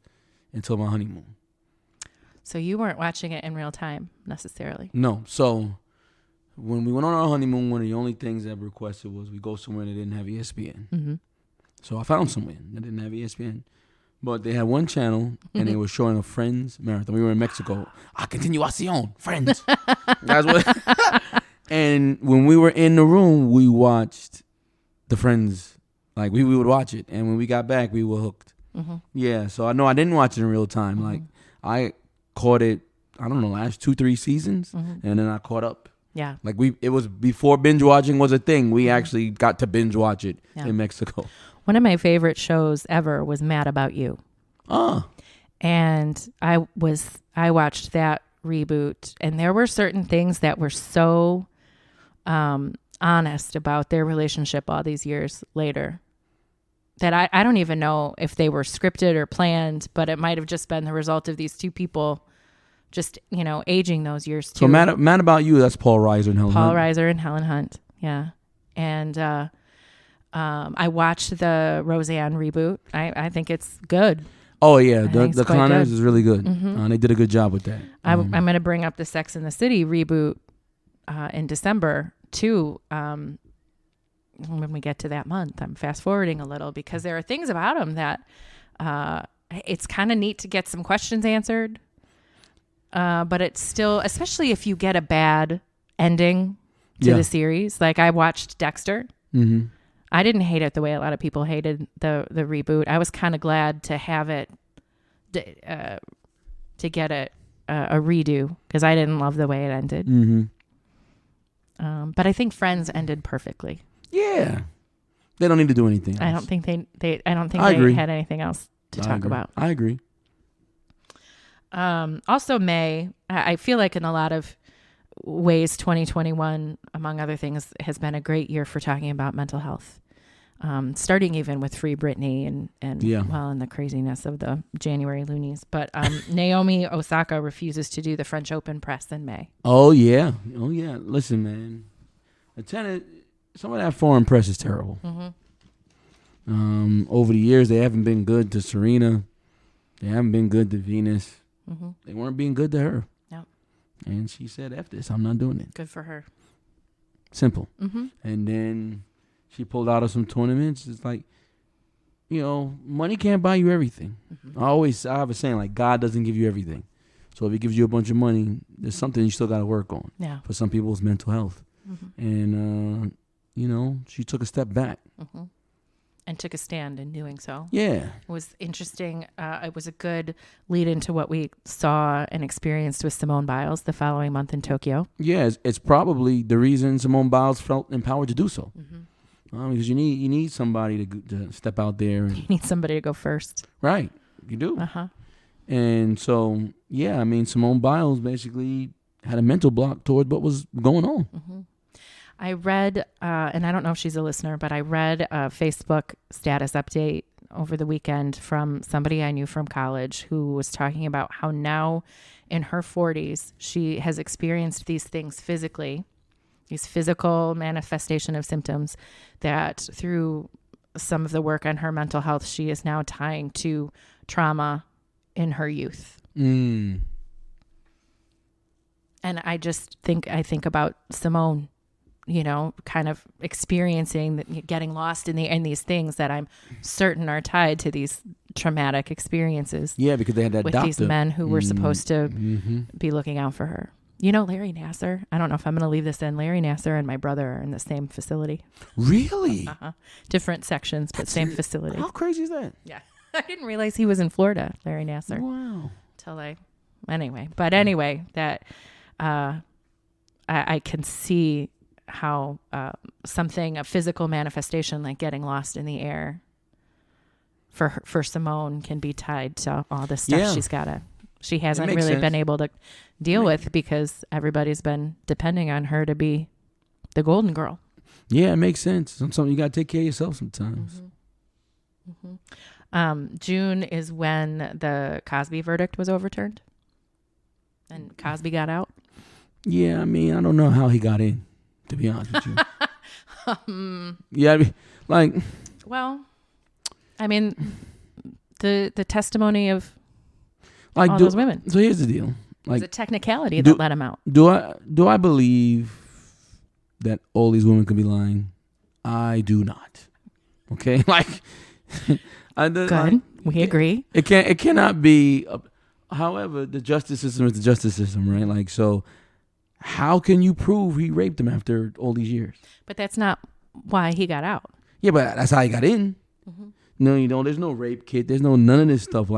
until my honeymoon. So you weren't watching it in real time necessarily? No. So when we went on our honeymoon, one of the only things that requested was we go somewhere that didn't have ESPN. So I found somewhere that didn't have ESPN. But they had one channel, and they were showing a Friends marathon. We were in Mexico. A continuación, Friends. That's what. And when we were in the room, we watched the Friends. Like, we would watch it. And when we got back, we were hooked. Yeah, so I know I didn't watch it in real time. Like, I caught it, I don't know, last 2-3 seasons. And then I caught up. Yeah. Like, it was before binge watching was a thing. We actually got to binge watch it in Mexico. One of my favorite shows ever was Mad About You. And I watched that reboot, and there were certain things that were so honest about their relationship all these years later that I don't even know if they were scripted or planned, but it might have just been the result of these two people just, aging those years too. So Mad About You, that's Paul Reiser and Helen Hunt. Paul Reiser and Helen Hunt, yeah. And I watched the Roseanne reboot. I think it's good. Oh yeah, I the think it's quite Connors good. is really good. Mhm. They did a good job with that. I'm going to bring up the Sex and the City reboot in December too. When we get to that month, I'm fast forwarding a little because there are things about them that it's kind of neat to get some questions answered. But it's still, especially if you get a bad ending to the series. Like I watched Dexter. Mm-hmm. I didn't hate it the way a lot of people hated the reboot. I was kind of glad to have it, to get a redo because I didn't love the way it ended. Mm-hmm. But I think Friends ended perfectly. Yeah, they don't need to do anything else. I don't think they agree. had anything else to talk about. I agree. Also, May, I feel like in a lot of ways, 2021, among other things, has been a great year for talking about mental health. Starting even with Free Britney and the craziness of the January loonies. But Naomi Osaka refuses to do the French Open press in May. Oh yeah. Listen, man, some of that foreign press is terrible. Mm-hmm. Over the years, they haven't been good to Serena. They haven't been good to Venus. Mm-hmm. They weren't being good to her. No. And she said, F this, I'm not doing it. Good for her. Simple. Mm-hmm. And then she pulled out of some tournaments. It's like, money can't buy you everything. Mm-hmm. I have a saying, like, God doesn't give you everything. So if he gives you a bunch of money, there's something you still got to work on. Yeah. For some people, it's mental health. Mm-hmm. And, she took a step back. Mm-hmm. And took a stand in doing so. Yeah. It was interesting. It was a good lead into what we saw and experienced with Simone Biles the following month in Tokyo. Yeah, it's probably the reason Simone Biles felt empowered to do so. Mm-hmm. Because you need somebody to step out there. You need somebody to go first. Right. You do. Uh-huh. And so, Simone Biles basically had a mental block toward what was going on. Mm-hmm. I read, and I don't know if she's a listener, but I read a Facebook status update over the weekend from somebody I knew from college who was talking about how now in her 40s, she has experienced these things physically, these physical manifestation of symptoms that through some of the work on her mental health, she is now tying to trauma in her youth. Mm. And I think about Simone, kind of experiencing, getting lost in these things that I'm certain are tied to these traumatic experiences. Yeah, because they had that with doctor. These men who were supposed to Mm-hmm. be looking out for her. Larry Nassar. I don't know if I'm going to leave this in. Larry Nassar and my brother are in the same facility. Really? Uh-huh. Different sections, but same facility. How crazy is that? Yeah. I didn't realize he was in Florida, Larry Nassar. Wow. Anyway, that I can see how a physical manifestation like getting lost in the air for Simone can be tied to all the stuff she hasn't really sense. been able to deal with because everybody's been depending on her to be the golden girl. Yeah, it makes sense. Something you got to take care of yourself sometimes. Mm-hmm. Mm-hmm. June is when the Cosby verdict was overturned and Cosby got out. Yeah, I don't know how he got in, to be honest with you. The testimony of all those women. So here's the deal. It was a technicality that let him out. Do I believe that all these women could be lying? I do not. Okay, Good. We agree. It cannot be. However, the justice system is the justice system, right? So, how can you prove he raped him after all these years? But that's not why he got out. Yeah, but that's how he got in. Mm-hmm. No, there's no rape kit. There's none of this stuff.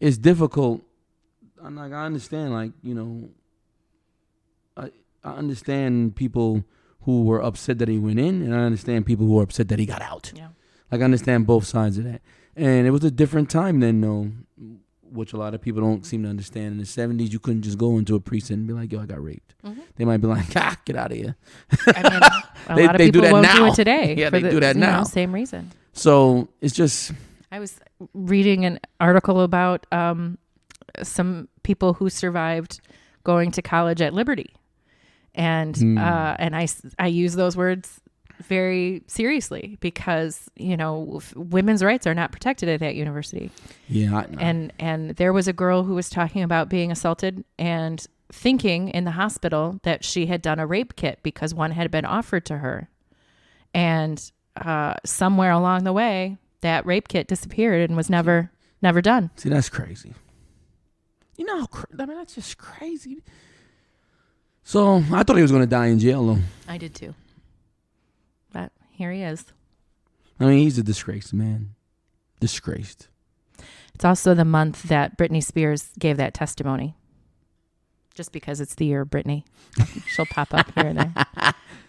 It's difficult. I understand. I understand people who were upset that he went in, and I understand people who are upset that he got out. Yeah. I understand both sides of that. And it was a different time then, which a lot of people don't seem to understand. In the 70s, you couldn't just go into a precinct and be like, yo, I got raped. Mm-hmm. They might be like, get out of here. A lot of people won't do it today. Yeah, they do that now. Same reason. So it's just... I was reading an article about some people who survived going to college at Liberty. And I use those words very seriously because, women's rights are not protected at that university. Yeah. And there was a girl who was talking about being assaulted and thinking in the hospital that she had done a rape kit because one had been offered to her. And somewhere along the way, that rape kit disappeared and was never done. See, that's crazy. That's just crazy. So I thought he was going to die in jail, though. I did too. But here he is. I mean, he's a disgrace, man. Disgraced. It's also the month that Britney Spears gave that testimony. Just because it's the year of Britney. She'll pop up here and there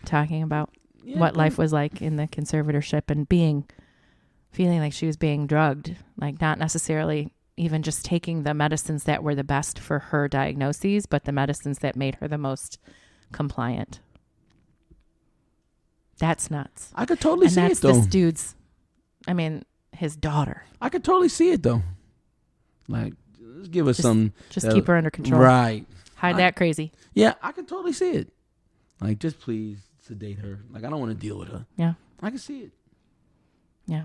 talking about what life was like in the conservatorship and feeling like she was being drugged. Like not necessarily even just taking the medicines that were the best for her diagnoses, but the medicines that made her the most compliant. That's nuts. I could totally see it, though. And that's this dude's, his daughter. I could totally see it, though. Like, let's give us some. Just keep her under control. Right. Hide that crazy. Yeah, I could totally see it. Like, just please sedate her. Like, I don't want to deal with her. Yeah. I can see it. Yeah.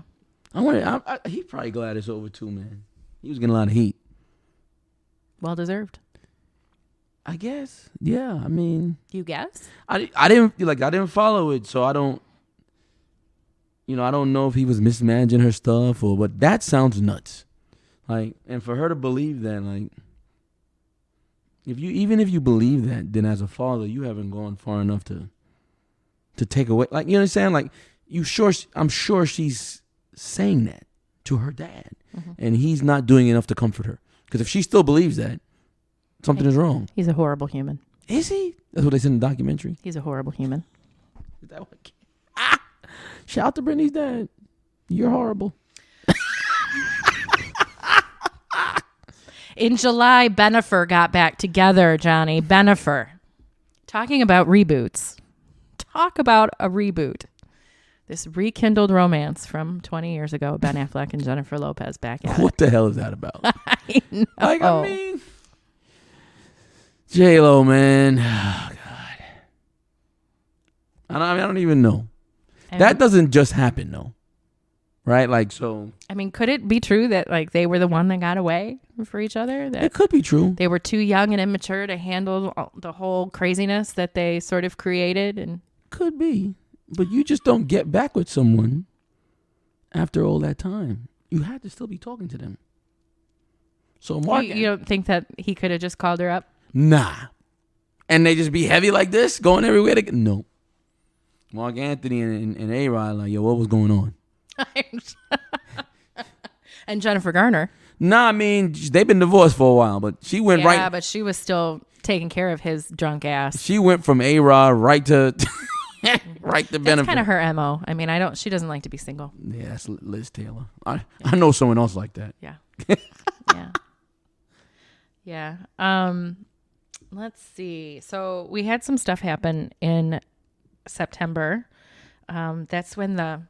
He's probably glad it's over, too, man. He was getting a lot of heat. Well deserved. I guess. Yeah, I mean. You guess? I didn't follow it, so I don't. I don't know if he was mismanaging her stuff but that sounds nuts. Like, and for her to believe that, like, even if you believe that, then as a father, you haven't gone far enough to take away. Like, you know what I'm saying? Like, I'm sure she's saying that to her dad, and he's not doing enough to comfort her. Because if she still believes that, something is wrong. He's a horrible human. Is he? That's what they said in the documentary. He's a horrible human. Is that what? Shout out to Britney's dad. You're horrible. In July, Bennifer got back together, Johnny. Bennifer. Talking about reboots. Talk about a reboot. This rekindled romance from 20 years ago, Ben Affleck and Jennifer Lopez back at it. What the hell is that about? I know. Like, I mean, J-Lo, man. Oh, God. I don't even know. That doesn't just happen, though. Right? Like, so. I mean, could it be true that, like, they were the one that got away for each other? That it could be true. They were too young and immature to handle the whole craziness that they sort of created? And could be. But you just don't get back with someone after all that time. You had to still be talking to them. So Mark, you don't think that he could have just called her up? Nah. And they just be heavy like this, going everywhere? No. Mark Anthony and A-Rod like, yo, what was going on? And Jennifer Garner. Nah, I mean, they've been divorced for a while, but she went right. Yeah, but she was still taking care of his drunk ass. She went from A-Rod right to... right to benefit. That's kind of her MO. I mean, she doesn't like to be single. Yeah, that's Liz Taylor. I know someone else like that. Yeah. Yeah. Let's see. So we had some stuff happen in September. That's when the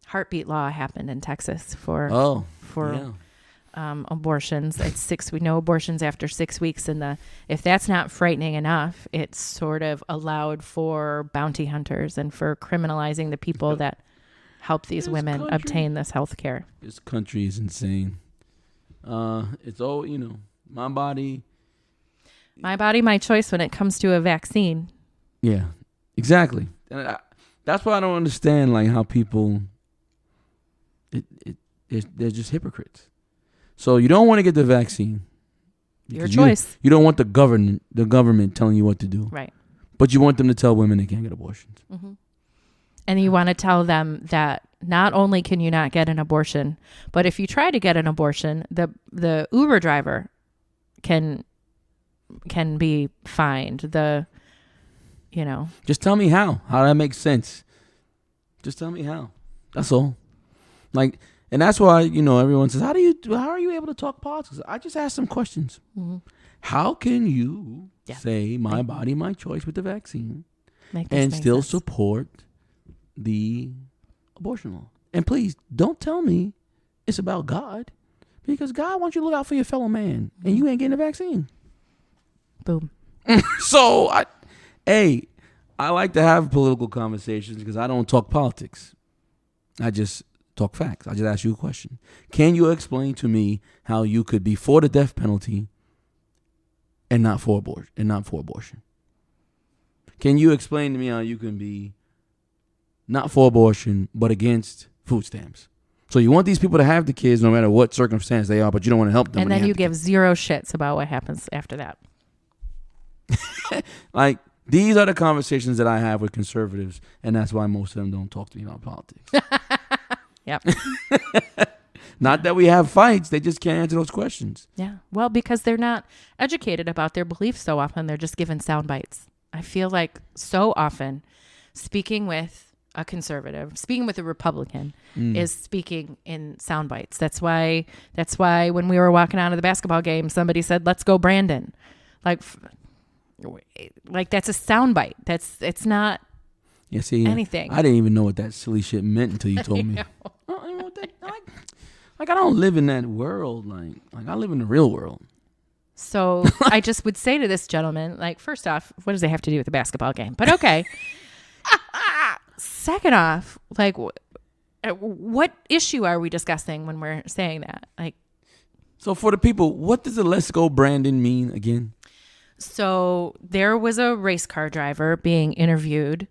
heartbeat law happened in Texas for abortions. It's we know abortions after 6 weeks, and if that's not frightening enough, it's sort of allowed for bounty hunters and for criminalizing the people that help these women obtain this health care. This country is insane. It's all, my body. My body, my choice when it comes to a vaccine. Yeah, exactly. And that's why I don't understand, like, how people, they're just hypocrites. So you don't want to get the vaccine. Your choice. You don't want the government telling you what to do. Right. But you want them to tell women they can't get abortions. Mm-hmm. And you want to tell them that not only can you not get an abortion, but if you try to get an abortion, the Uber driver can be fined. Just tell me how that makes sense. Just tell me how. That's all. Like, and that's why, everyone says, how are you able to talk politics? I just ask some questions. Mm-hmm. How can you say my body, my choice with the vaccine and still support the abortion law? And please don't tell me it's about God, because God wants you to look out for your fellow man, and you ain't getting a vaccine. Boom. So I I like to have political conversations because I don't talk politics. I just talk facts. I just ask you a question. Can you explain to me how you could be for the death penalty and not for abortion? Can you explain to me how you can be not for abortion but against food stamps? So you want these people to have the kids no matter what circumstance they are, but you don't want to help them. And then you give zero shits about what happens after that. Like, these are the conversations that I have with conservatives, and that's why most of them don't talk to me about politics. Yep. Not that we have fights, they just can't answer those questions. Yeah. Well, because they're not educated about their beliefs so often, they're just given sound bites. I feel like so often speaking with a conservative, speaking with a Republican is speaking in sound bites. That's why when we were walking out of the basketball game, somebody said, "Let's go, Brandon." Like that's a sound bite. It's not anything. I didn't even know what that silly shit meant until you told me. I don't know what that, like I don't live in that world. Like I live in the real world. So I just would say to this gentleman, like, first off, what does it have to do with the basketball game? But okay. Second off, like, what issue are we discussing when we're saying that? Like, so for the people, what does the "Let's Go Brandon" mean again? So there was a race car driver being interviewed,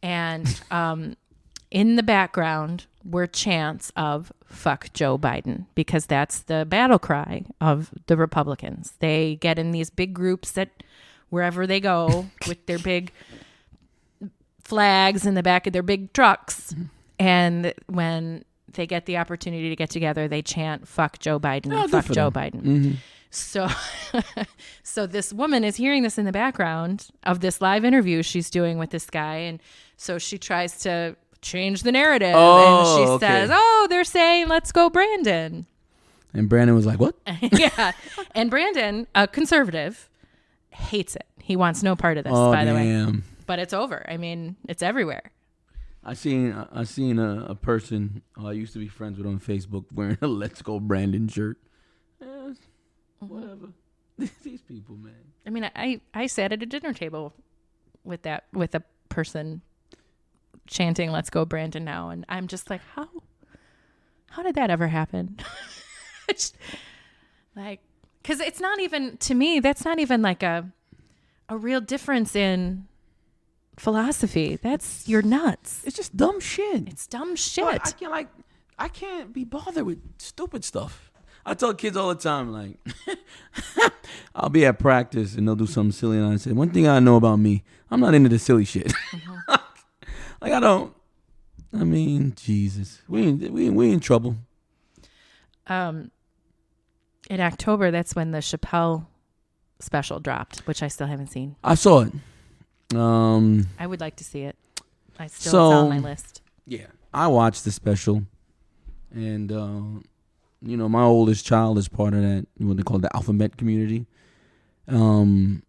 and in the background were chants of "fuck Joe Biden," because that's the battle cry of the Republicans. They get in these big groups that wherever they go with their big flags in the back of their big trucks, and when they get the opportunity to get together, they chant "fuck Joe Biden," "fuck Joe Biden." Mm-hmm. So this woman is hearing this in the background of this live interview she's doing with this guy, and so she tries to change the narrative, and she says, "Oh, they're saying let's go, Brandon." And Brandon was like, "What?" Yeah, and Brandon, a conservative, hates it. He wants no part of this. By the way. But it's over. I mean, it's everywhere. I seen a person I used to be friends with on Facebook wearing a "Let's Go Brandon" shirt. Whatever. These people, man. I mean, I sat at a dinner table with a person chanting "Let's go, Brandon" now, and I'm just like, how did that ever happen? It's like, because it's not even, to me, that's not even like a real difference in philosophy. You're nuts. It's just dumb shit. It's dumb shit. I can't be bothered with stupid stuff. I tell kids all the time, like, I'll be at practice and they'll do something silly, and I say, one thing I know about me, I'm not into the silly shit. Like, I mean, Jesus, we in trouble. In October, that's when the Chappelle Special dropped, which I still haven't seen. I saw it. I would like to see it. It's on my list. Yeah, I watched the special, and my oldest child is part of that, what they call the alphabet community. And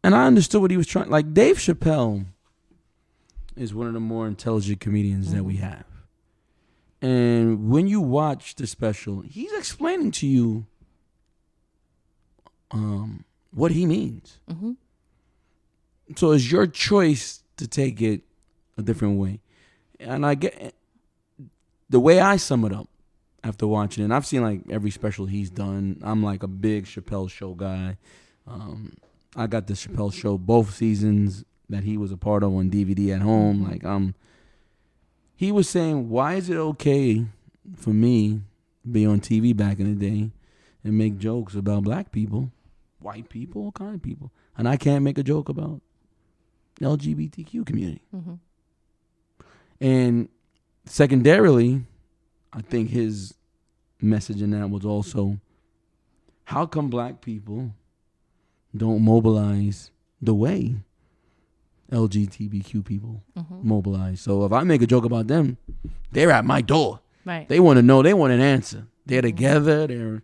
I understood what he was trying. Like, Dave Chappelle is one of the more intelligent comedians that we have. And when you watch the special, he's explaining to you what he means. Mm-hmm. So it's your choice to take it a different way. And I get the way I sum it up after watching it. And I've seen like every special he's done. I'm like a big Chappelle Show guy. I got the Chappelle Show both seasons that he was a part of on DVD at home. Like he was saying, why is it okay for me to be on TV back in the day and make jokes about black people, white people, all kind of people, and I can't make a joke about LGBTQ community? Mm-hmm. And secondarily, I think his message in that was also, how come black people don't mobilize the way LGBTQ people mobilize? So if I make a joke about them, they're at my door. Right. They want to know. They want an answer. They're together. They're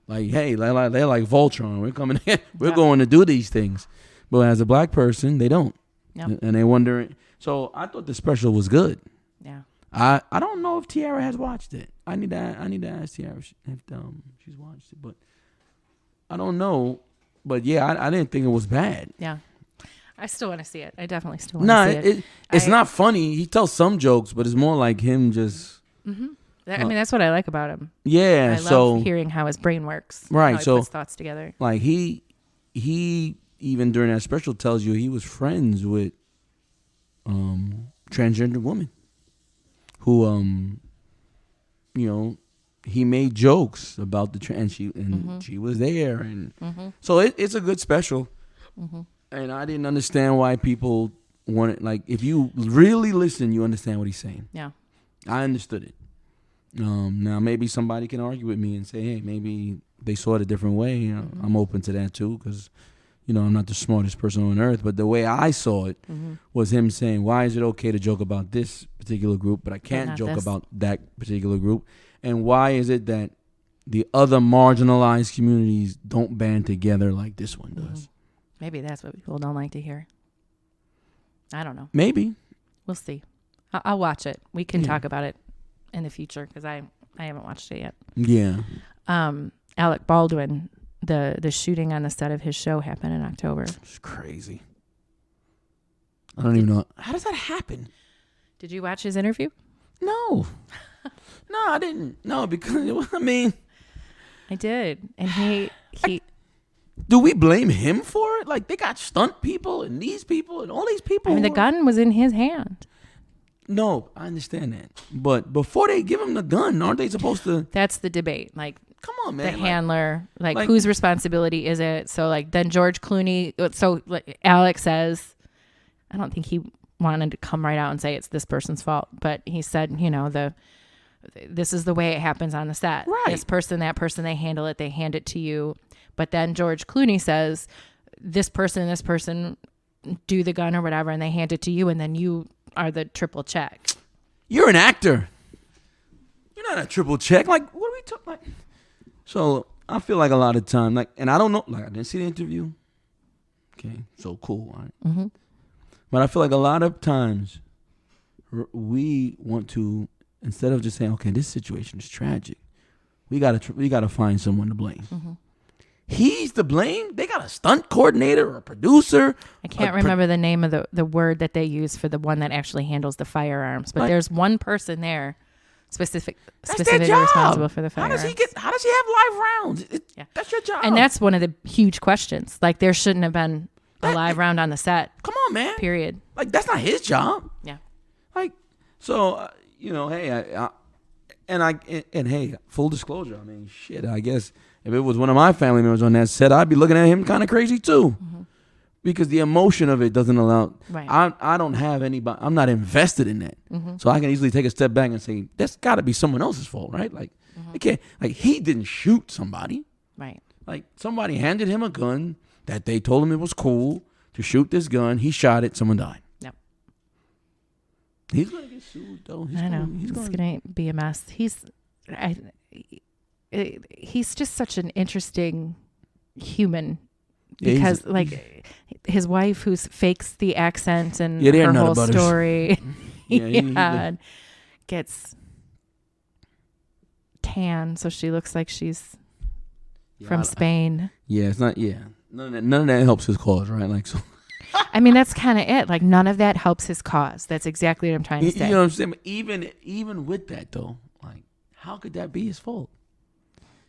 like, hey, they're like Voltron. We're coming in. We're going to do these things. But as a black person, they don't. Yep. And they wonder. So I thought the special was good. Yeah. I don't know if Tiara has watched it. I need to ask Tiara if she's watched it, but I don't know. But yeah, I didn't think it was bad. Yeah, I still want to see it. I definitely still want to see it. It's not funny. He tells some jokes, but it's more like him just. Mm-hmm. I mean, that's what I like about him. Yeah, I love hearing how his brain works. Right, how he puts thoughts together. Like he even during that special tells you he was friends with transgender woman who he made jokes about the trans she was there and so it's a good special. And I didn't understand why people wanted, like, if you really listen, you understand what he's saying. Yeah, I understood it. Now maybe somebody can argue with me and say, hey, maybe they saw it a different way. I'm open to that too, because I'm not the smartest person on earth. But the way I saw it was him saying, why is it okay to joke about this particular group, but I can't joke about that particular group? And why is it that the other marginalized communities don't band together like this one does? Maybe that's what people don't like to hear. I don't know. Maybe. We'll see. I'll watch it. We can talk about it in the future because I haven't watched it yet. Yeah. Alec Baldwin, the shooting on the set of his show happened in October. It's crazy. I don't even know. How does that happen? Did you watch his interview? No. No, I didn't. No, because, I mean. I did. And he do we blame him for it? Like, they got stunt people and these people and all these people. I mean, the gun was in his hand. No, I understand that. But before they give him the gun, aren't they supposed to? That's the debate. Like, come on, man. The handler, like whose responsibility is it? So, like, then George Clooney, so like, Alex says, I don't think he wanted to come right out and say it's this person's fault. But he said, this is the way it happens on the set. Right. This person, that person, they handle it. They hand it to you. But then George Clooney says, this person do the gun or whatever, and they hand it to you, and then you are the triple check. You're an actor. You're not a triple check. Like, what are we talking about? So I feel like a lot of time, like, and I don't know, like, I didn't see the interview. Okay, so cool, all right? But I feel like a lot of times we want to, instead of just saying, okay, this situation is tragic, we gotta find someone to blame. He's to blame. They got a stunt coordinator or a producer. I can't remember the name of the word that they use for the one that actually handles the firearms, but there's one person there specifically responsible for the firearms. How does he have live rounds? That's your job. And that's one of the huge questions. Like, there shouldn't have been a live round on the set. Come on, man. Period. Like, that's not his job. Yeah. Like, so hey, and hey, full disclosure. I mean, shit. I guess if it was one of my family members on that set, I'd be looking at him kind of crazy too, because the emotion of it doesn't allow. Right. I don't have anybody. I'm not invested in that, so I can easily take a step back and say that's got to be someone else's fault, right? Like, it can't. Like, he didn't shoot somebody, right? Like, somebody handed him a gun that they told him it was cool to shoot this gun. He shot it. Someone died. Yep. He's gonna get sued though. I know. It's gonna be a mess. He's just such an interesting human because his wife who fakes the accent and her whole story gets tan, so she looks like she's from Spain. Yeah, it's not. Yeah, none of that helps his cause, right? Like, so. I mean, that's kind of it. Like, none of that helps his cause. That's exactly what I'm trying to say. You know what I'm saying? But even with that though, like, how could that be his fault?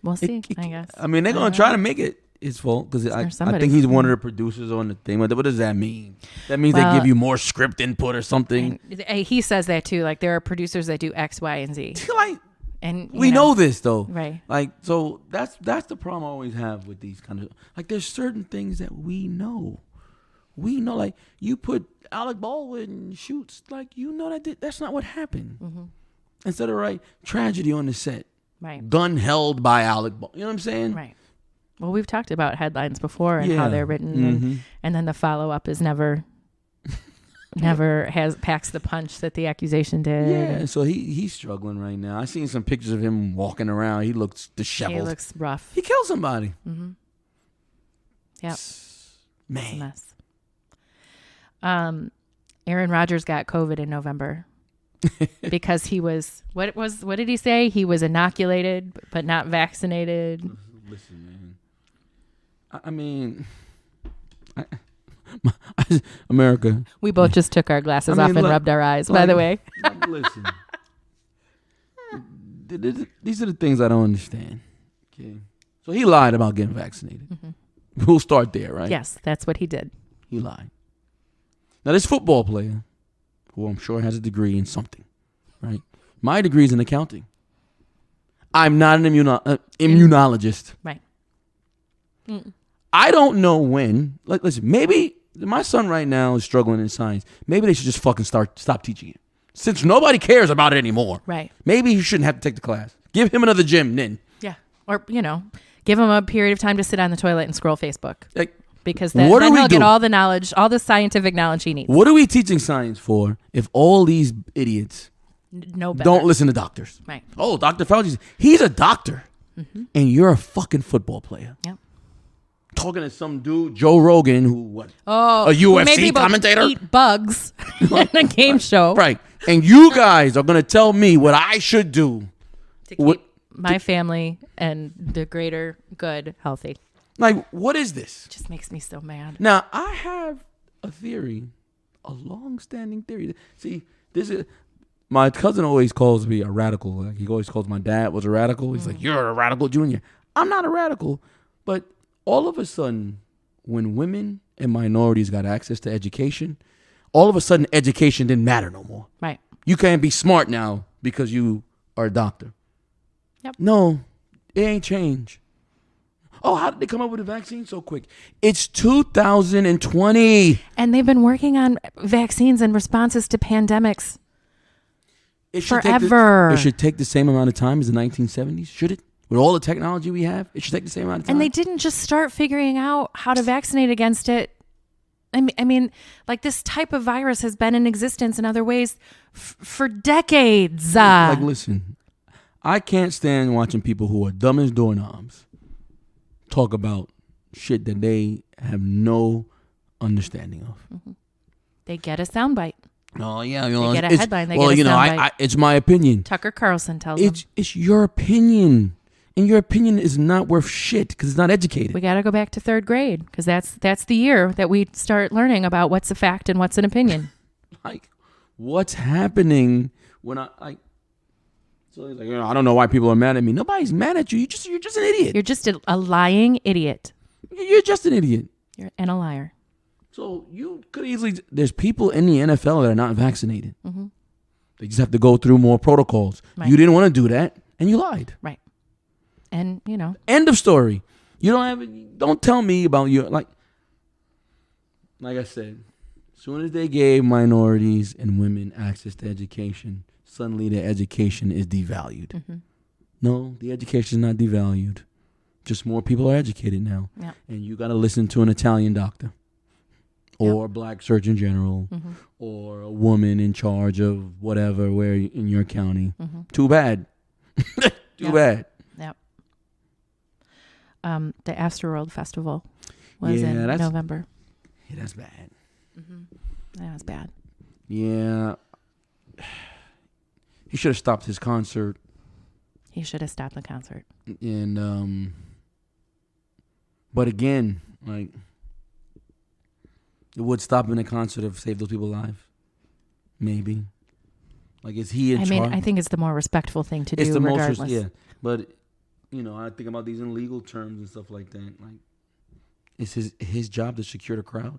We'll see, I guess. I mean, they're going to try to make it his fault because I think he's one of the producers on the thing. What does that mean? That means they give you more script input or something. He says that too. Like, there are producers that do X, Y, and Z. Like, and we know this though, right? Like, so that's the problem I always have with these kind of, like, there's certain things that we know. Like, you put Alec Baldwin shoots, like, that's not what happened. Instead of tragedy on the set. Right. Gun held by Alec Baldwin. You know what I'm saying? Right. Well, we've talked about headlines before and how they're written, and then the follow up is never packs the punch that the accusation did. Yeah. So he's struggling right now. I seen some pictures of him walking around. He looks disheveled. He looks rough. He killed somebody. Yep. Man. It's a mess. Aaron Rodgers got COVID in November. Because he was what did he say? He was inoculated but not vaccinated. Listen, man. I mean, America. We both just took our glasses off and rubbed our eyes, by the way. Listen. These are the things I don't understand. Okay. So he lied about getting vaccinated. Mm-hmm. We'll start there, right? Yes, that's what he did. He lied. Now, this football player, who I'm sure has a degree in something, right? My degree is in accounting. I'm not an immunologist. Right. I don't know when. Listen, maybe my son right now is struggling in science. Maybe they should just fucking stop teaching it. Since nobody cares about it anymore. Right. Maybe he shouldn't have to take the class. Give him another gym then. Yeah. Or, give him a period of time to sit on the toilet and scroll Facebook. Because then he'll get all the knowledge, all the scientific knowledge he needs. What are we teaching science for if all these idiots don't listen to doctors? Right. Oh, Dr. Fauci, he's a doctor. Mm-hmm. And you're a fucking football player. Yep. Talking to some dude, Joe Rogan, a UFC commentator? Eat bugs in a game show. Right. And you guys are going to tell me what I should do. To keep my family and the greater good healthy. Like, what is this? It just makes me so mad. Now, I have a theory, a long-standing theory. See, my cousin always calls me a radical. Like, he always calls my dad was a radical. He's like, you're a radical junior. I'm not a radical. But all of a sudden, when women and minorities got access to education, all of a sudden education didn't matter no more. Right. You can't be smart now because you are a doctor. Yep. No, it ain't changed. Oh, how did they come up with a vaccine so quick? It's 2020. And they've been working on vaccines and responses to pandemics forever. It should take the same amount of time as the 1970s, should it? With all the technology we have, it should take the same amount of time. And they didn't just start figuring out how to vaccinate against it. I mean, like this type of virus has been in existence in other ways for decades. Like, listen, I can't stand watching people who are dumb as doorknobs talk about shit that they have no understanding of. Mm-hmm. They get a soundbite. Oh yeah, they get a headline. They get a soundbite. It's my opinion. Tucker Carlson tells them. It's your opinion, and your opinion is not worth shit because it's not educated. We got to go back to third grade because that's the year that we start learning about what's a fact and what's an opinion. Like, what's happening when So he's like, I don't know why people are mad at me. Nobody's mad at you. You're just an idiot. You're just a lying idiot. You're just an idiot. And a liar. So you could easily. There's people in the NFL that are not vaccinated. Mm-hmm. They just have to go through more protocols. Right. You didn't want to do that, and you lied. Right. And End of story. You don't tell me about your like I said. As soon as they gave minorities and women access to education, suddenly their education is devalued. Mm-hmm. No, the education is not devalued. Just more people are educated now. Yep. And you got to listen to an Italian doctor or a black surgeon general or a woman in charge of whatever where in your county. Mm-hmm. Too bad. Too bad. Yep. The Astroworld Festival was in November. Yeah, that's bad. Mm-hmm. That was bad. Yeah. He should have stopped his concert. He should have stopped the concert. And but again, like, would stopping the concert have saved those people alive? Maybe. Like, is he in charge? I think it's the more respectful thing to do. It's the regardless. Most, but I think about these in legal terms and stuff like that. Like, it's his job to secure the crowd.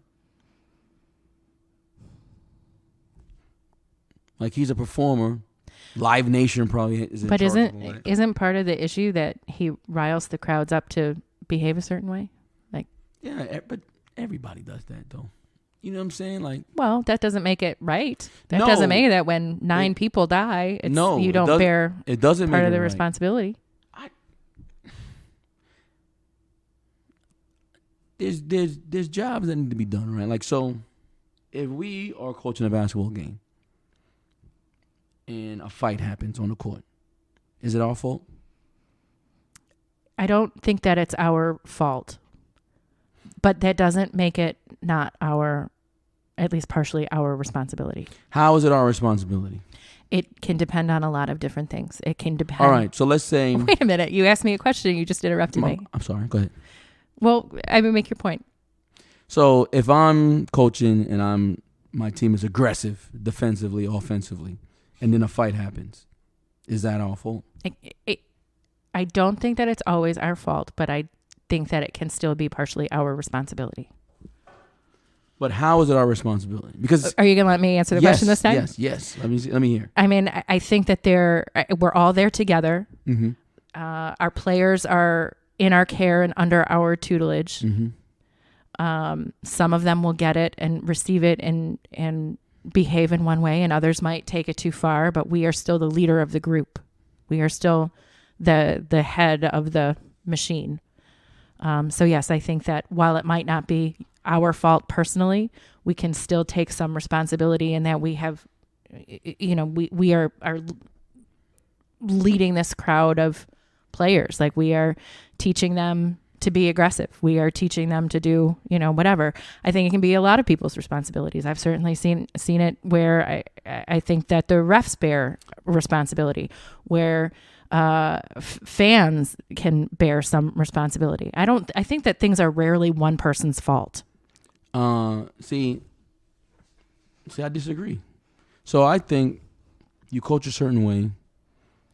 Like, he's a performer. Live Nation probably is in charge. But isn't part of the issue that he riles the crowds up to behave a certain way? Like, yeah, but everybody does that though. You know what I'm saying? Like, well, that doesn't make it right. That doesn't make it that when 9 people die, you don't bear it doesn't part make of the right. responsibility. There's jobs that need to be done, right? Like, so if we are coaching a basketball game and a fight happens on the court, is it our fault? I don't think that it's our fault, but that doesn't make it not at least partially our responsibility. How is it our responsibility? It can depend on a lot of different things. It can depend. All right, so let's say. Wait a minute. You asked me a question and you just interrupted me. I'm sorry. Go ahead. Well, I would make your point. So if I'm coaching and my team is aggressive defensively, offensively, and then a fight happens, is that our fault? I don't think that it's always our fault, but I think that it can still be partially our responsibility. But how is it our responsibility? Because are you going to let me answer the question this time? Yes. Let me hear. I mean, I think that we're all there together. Mm-hmm. Our players are in our care and under our tutelage. Mm-hmm. Some of them will get it and receive it and behave in one way, and others might take it too far. But we are still the leader of the group. We are still the head of the machine. So yes, I think that while it might not be our fault personally, we can still take some responsibility in that we have, we are leading this crowd of players. Like, we are teaching them to be aggressive. We are teaching them to do, whatever. I think it can be a lot of people's responsibilities. I've certainly seen it where I think that the refs bear responsibility, where fans can bear some responsibility. I think that things are rarely one person's fault. See, I disagree. So I think you coach a certain way,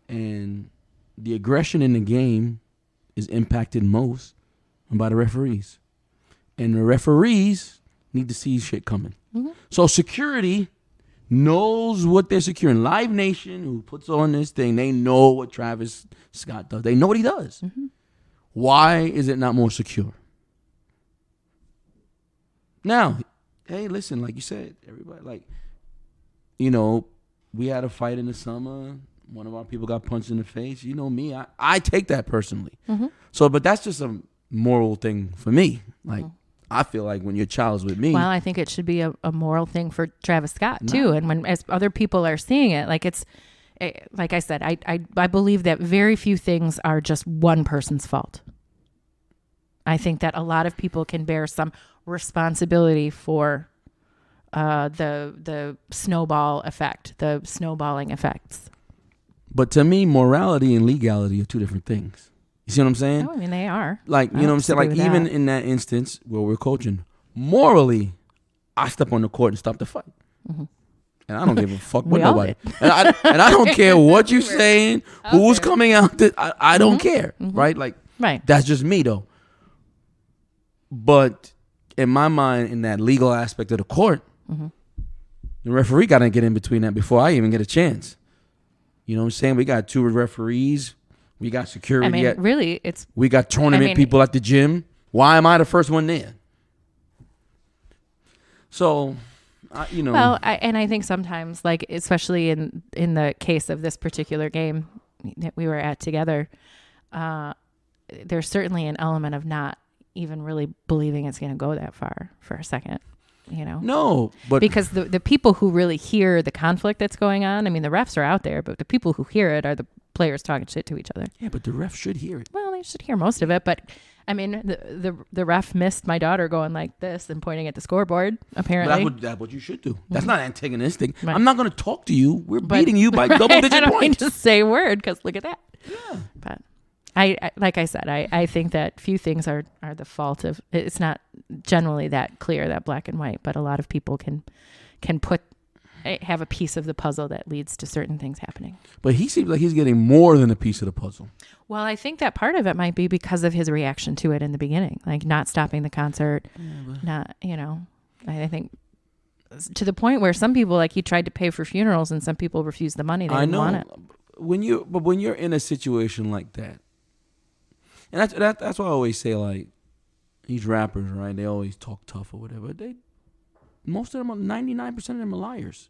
and the aggression in the game is impacted most by the referees. And the referees need to see shit coming. Mm-hmm. So security knows what they're securing. Live Nation, who puts on this thing, they know what Travis Scott does. They know what he does. Mm-hmm. Why is it not more secure? Now, hey, listen, like you said, everybody, we had a fight in the summer. One of our people got punched in the face. You know me, I take that personally. Mm-hmm. So, but that's just a moral thing for me. Like, I feel like when your child's with me. Well, I think it should be a moral thing for Travis Scott too. And as other people are seeing it, like I said, I believe that very few things are just one person's fault. I think that a lot of people can bear some responsibility for the snowball effect, the snowballing effects. But to me, morality and legality are two different things. You see what I'm saying? Oh, I mean, they are. Like, you know what I'm saying? Like, even in that instance where we're coaching, morally, I step on the court and stop the fight. Mm-hmm. And I don't give a fuck what nobody. And I don't care what you're saying, who's coming out. I don't care, right? Like, that's just me, though. But in my mind, in that legal aspect of the court, the referee got to get in between that before I even get a chance. You know what I'm saying? We got 2 referees. We got security. I mean, we got tournament people at the gym. Why am I the first one there? So, Well, I think sometimes, like, especially in the case of this particular game that we were at together, there's certainly an element of not even really believing it's going to go that far for a second. No, but because the people who really hear the conflict that's going on, I mean, the refs are out there, but the people who hear it are the players talking shit to each other. Yeah, but the refs should hear it. Well, they should hear most of it, but I mean, the ref missed my daughter going like this and pointing at the scoreboard, apparently. That's what you should do. That's not antagonistic. Right. I'm not going to talk to you. We're beating you by double-digit I don't points. Mean to say a word, because look at that. Yeah. But I like I said, I think that few things are the fault of. It's not generally that clear, that black and white, but a lot of people can have a piece of the puzzle that leads to certain things happening. But he seems like he's getting more than a piece of the puzzle. Well, I think that part of it might be because of his reaction to it in the beginning, like not stopping the concert, I think to the point where some people, like, he tried to pay for funerals and some people refused the money. They didn't want it. When you're in a situation like that, and that's why I always say, like, these rappers, right? They always talk tough or whatever. Most of them, 99% of them are liars,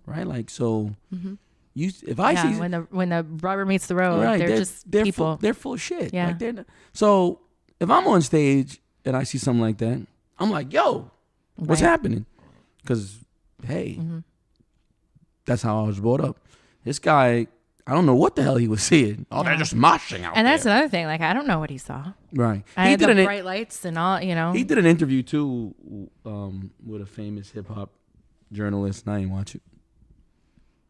right? Like, so if I see when the rubber meets the road, right, they're people. They're full of shit. Yeah. Like, so if I'm on stage and I see something like that, I'm like, yo, what's happening? Because hey, that's how I was brought up. This guy, I don't know what the hell he was seeing. Oh, they're just moshing out there. And that's another thing. Like, I don't know what he saw. Right. I had the bright lights and all, He did an interview, too, with a famous hip-hop journalist, and I didn't watch it.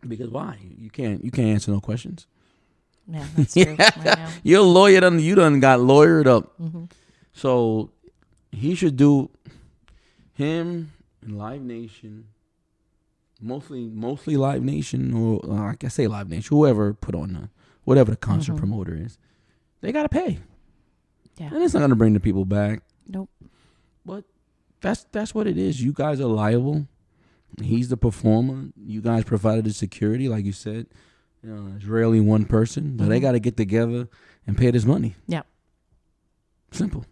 Because why? You can't answer no questions. Yeah, that's true. Yeah. You're a lawyer. You done got lawyered up. Mm-hmm. So he should do him and Live Nation, mostly Live Nation, or I can say Live Nation, whoever put on whatever the concert promoter is, they got to pay. Yeah. And it's not going to bring the people back. Nope. But that's what it is. You guys are liable. He's the performer. You guys provided the security, like you said. It's rarely one person, but they got to get together and pay this money. Yeah. Simple.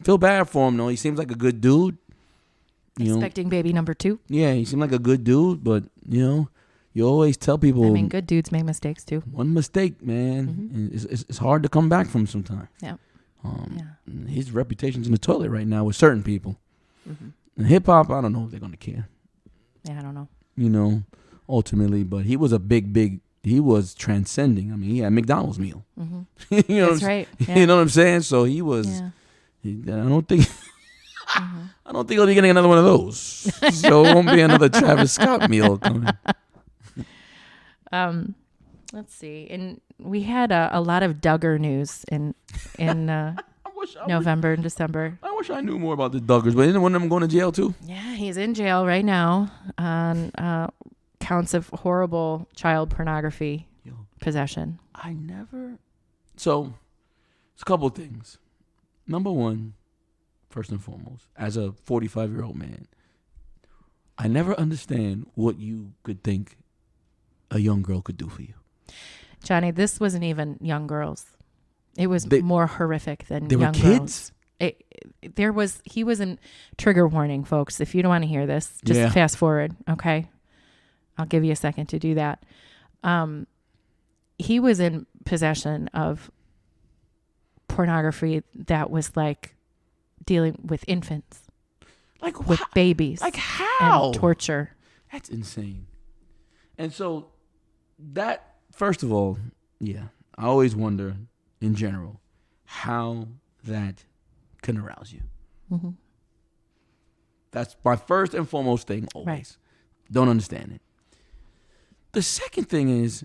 Feel bad for him, though. He seems like a good dude. Expecting baby number 2. Yeah, he seemed like a good dude, but, you always tell people. I mean, good dudes make mistakes, too. One mistake, man. It's hard to come back from sometimes. Yeah. His reputation's in the toilet right now with certain people. And hip-hop, I don't know if they're going to care. Yeah, I don't know. Ultimately, but he was a big, he was transcending. I mean, he had McDonald's meal. That's right. Yeah. You know what I'm saying? So he was, I don't think he'll be getting another one of those. So it won't be another Travis Scott meal coming. Let's see. And we had a lot of Duggar news in November and December. I wish I knew more about the Duggars, but isn't one of them going to jail too? Yeah, he's in jail right now on counts of horrible child pornography possession. So, it's a couple of things. Number one, first and foremost, as a 45-year-old man, I never understand what you could think a young girl could do for you. Johnny, this wasn't even young girls. It was more horrific than young girls. They were kids? He was in trigger warning, folks. If you don't want to hear this, just fast forward, okay? I'll give you a second to do that. He was in possession of pornography that was like dealing with infants. With babies. Like how? And torture. That's insane. And so that, first of all, I always wonder in general how that can arouse you. That's my first and foremost thing always. Right. Don't understand it. The second thing is,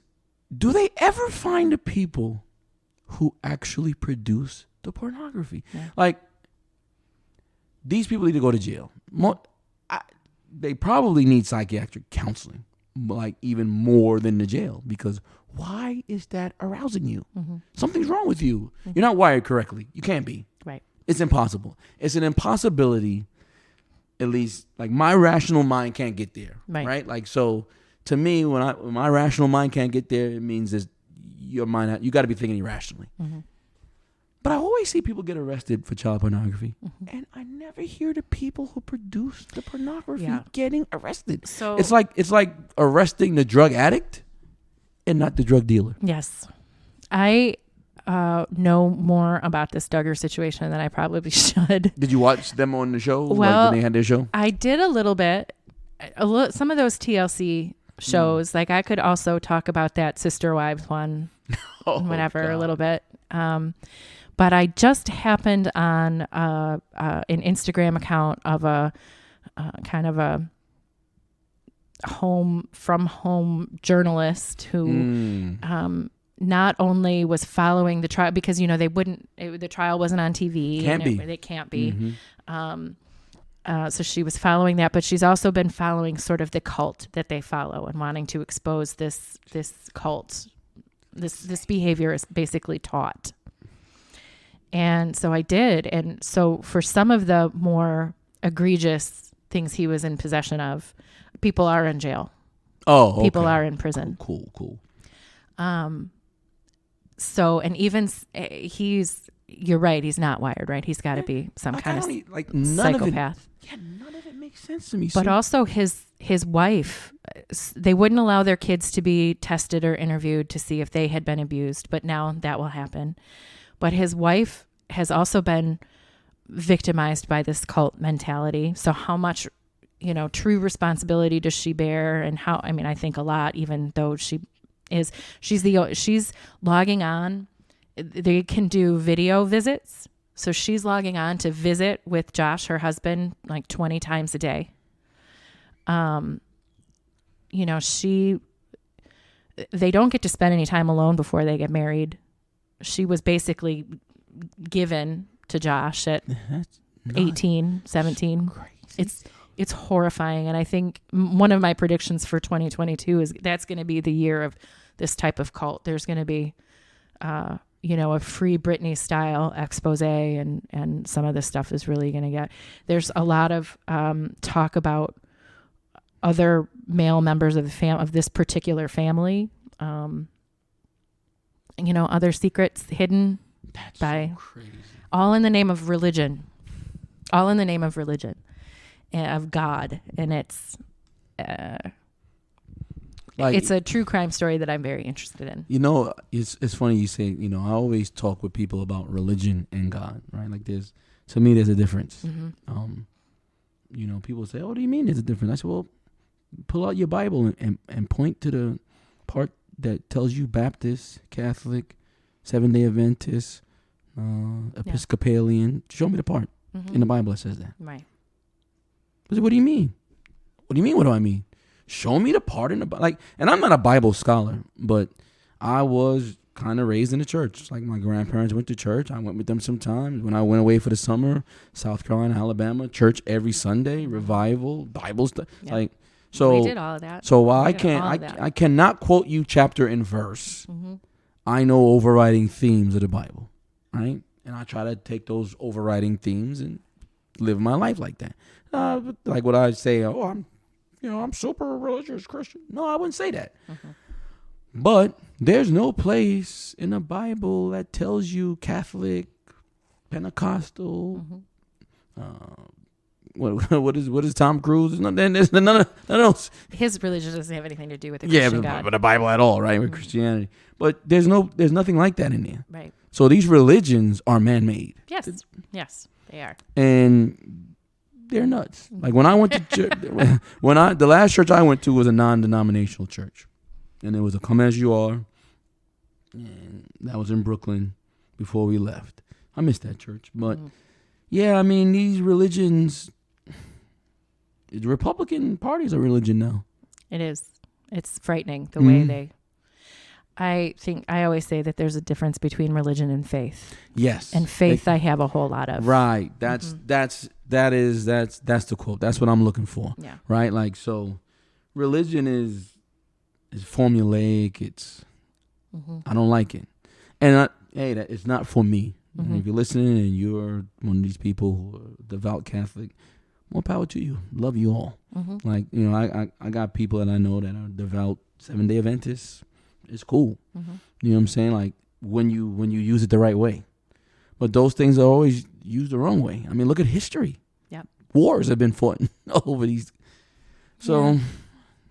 do they ever find the people who actually produce the pornography? Yeah. Like, these people need to go to jail. They probably need psychiatric counseling, like even more than the jail, because why is that arousing you? Something's wrong with you. You're not wired correctly. You can't be. Right. It's impossible. It's an impossibility. At least, like, my rational mind can't get there. Right? Like, so to me, when my rational mind can't get there, it means that your mind, you got to be thinking irrationally. But I always see people get arrested for child pornography, and I never hear the people who produce the pornography getting arrested. So it's like arresting the drug addict and not the drug dealer. Yes, I know more about this Duggar situation than I probably should. Did you watch them on the show? Well, like when they had their show? I did a little bit. Some of those TLC shows. Like, I could also talk about that Sister Wives one, whenever, a little bit. But I just happened on an Instagram account of a kind of a home journalist who not only was following the trial, because the trial wasn't on TV. It can't be. So she was following that, but she's also been following sort of the cult that they follow and wanting to expose this cult. This behavior is basically taught. And so I did. And so for some of the more egregious things he was in possession of, people are in jail. Oh, okay. People are in prison. Cool. So, and even you're right, he's not wired, right? He's got to be some kind of psychopath. None of it makes sense to me. But also his wife, they wouldn't allow their kids to be tested or interviewed to see if they had been abused, but now that will happen. But his wife has also been victimized by this cult mentality. So how much, true responsibility does she bear? And I think a lot, even though she's logging on. They can do video visits. So she's logging on to visit with Josh, her husband, like 20 times a day. They don't get to spend any time alone before they get married. She was basically given to Josh at 18, 17. It's horrifying. And I think one of my predictions for 2022 is that's going to be the year of this type of cult. There's going to be, a free Britney style expose, and some of this stuff is really going to get, there's a lot of talk about other male members of of this particular family, other secrets hidden. That's by so crazy. All in the name of religion, of God. And it's it's a true crime story that I'm very interested in. It's funny you say, I always talk with people about religion and God, right? Like to me, there's a difference. People say, oh, what do you mean there's a difference? I said, well, pull out your Bible and point to the part that tells you Baptist, Catholic, Seventh-day Adventist, Episcopalian. Show me the part in the Bible that says that. Right. I said, what do you mean? What do you mean? What do I mean? Show me the part in the Bible. And I'm not a Bible scholar, but I was kind of raised in the church. Like, my grandparents went to church. I went with them sometimes. When I went away for the summer, South Carolina, Alabama, church every Sunday, revival, Bible stuff. Yeah. So we did all of that. So while I cannot quote you chapter and verse, I know overriding themes of the Bible, right? And I try to take those overriding themes and live my life like that. Like what I say, I'm super religious Christian. No, I wouldn't say that. But there's no place in the Bible that tells you Catholic, Pentecostal, what is Tom Cruise? None of those. His religion doesn't have anything to do with the Christian God. But the Bible at all, right? With Christianity. But there's nothing like that in there. Right. So these religions are man-made. Yes, they are. And they're nuts. Like, when I went to church, the last church I went to was a non-denominational church, and it was a Come As You Are, and that was in Brooklyn before we left. I missed that church, but these religions, the Republican Party's a religion now. It is. It's frightening the way they. I think I always say that there's a difference between religion and faith. Yes. And faith I have a whole lot of. Right. That's the quote. That's what I'm looking for. Yeah. Right? Like, so religion is formulaic. It's I don't like it. And it's not for me. If you're listening and you're one of these people who are devout Catholic, more power to you. Love you all. Like, I got people that I know that are devout Seventh-day Adventists. It's cool. You know what I'm saying? Like, when you use it the right way. But those things are always used the wrong way. I mean, look at history. Yep. Wars have been fought over these. So,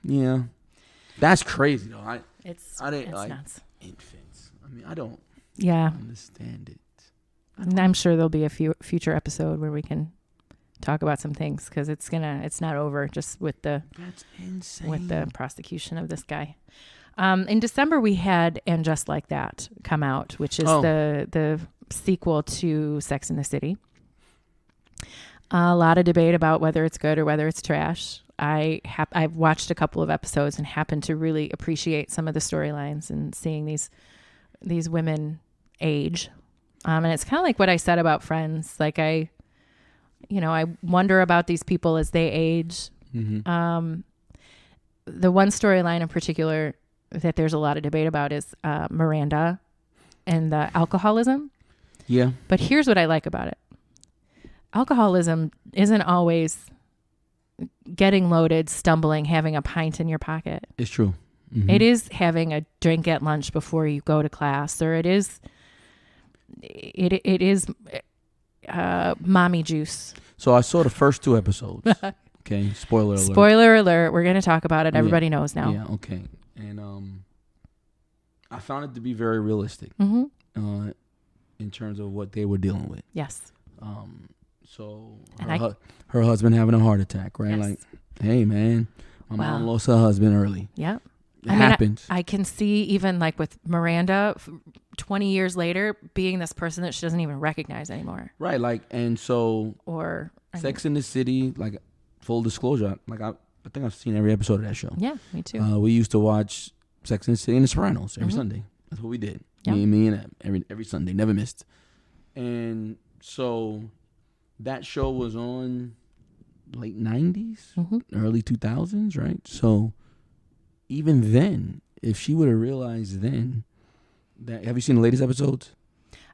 yeah. That's crazy, though. It's like nuts. Infants. I mean, I don't understand it. And I'm sure there'll be a future episode where we can talk about some things, because it's not over just with the prosecution of this guy. In December, we had And Just Like That come out, which is the sequel to Sex and the City. A lot of debate about whether it's good or whether it's trash. I've watched a couple of episodes and happened to really appreciate some of the storylines and seeing these women age. And it's kind of like what I said about Friends. Like, I wonder about these people as they age. The one storyline in particular that there's a lot of debate about is Miranda and the alcoholism. Yeah. But here's what I like about it. Alcoholism isn't always getting loaded, stumbling, having a pint in your pocket. It's true. It is having a drink at lunch before you go to class, or it is mommy juice. So I saw the first 2 episodes. Okay. Spoiler alert. Spoiler alert. We're going to talk about it. Everybody knows now. Yeah. Okay. And I found it to be very realistic in terms of what they were dealing with. Yes. So her husband having a heart attack, right? Yes. Like, hey, man, my mom lost her husband early. Yeah. It happens. I can see even like with Miranda, 20 years later, being this person that she doesn't even recognize anymore. Right. Like, and so. Sex in the City, like, full disclosure, like I think I've seen every episode of that show. Yeah, me too. We used to watch Sex and the City and The Sopranos every Sunday. That's what we did. Yep. Me and every Sunday, never missed. And so that show was on late 90s, early 2000s, right? So even then, if she would have realized then that, have you seen the latest episodes?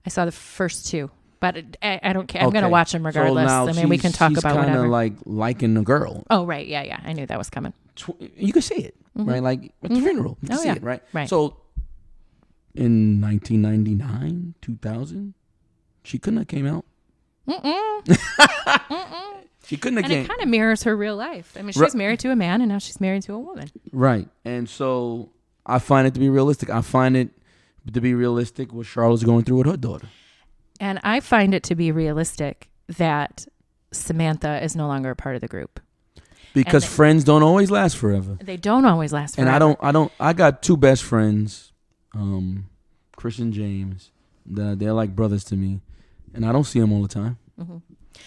I saw the first 2, but I don't care. I'm going to watch them regardless. So now I mean, we can talk about whatever. She's kind of like liking the girl. Oh, right. Yeah. I knew that was coming. You can see it, right? Like at the funeral. You can see it, right? Right. So in 1999, 2000, she couldn't have came out. She couldn't have came. And it kind of mirrors her real life. I mean, she's married to a man, and now she's married to a woman. Right. And so I find it to be realistic. I find it to be realistic what Charlotte's going through with her daughter. And I find it to be realistic that Samantha is no longer a part of the group. Because friends don't always last forever. They don't always last forever. And I got 2 best friends, Chris and James. They're like brothers to me. And I don't see them all the time.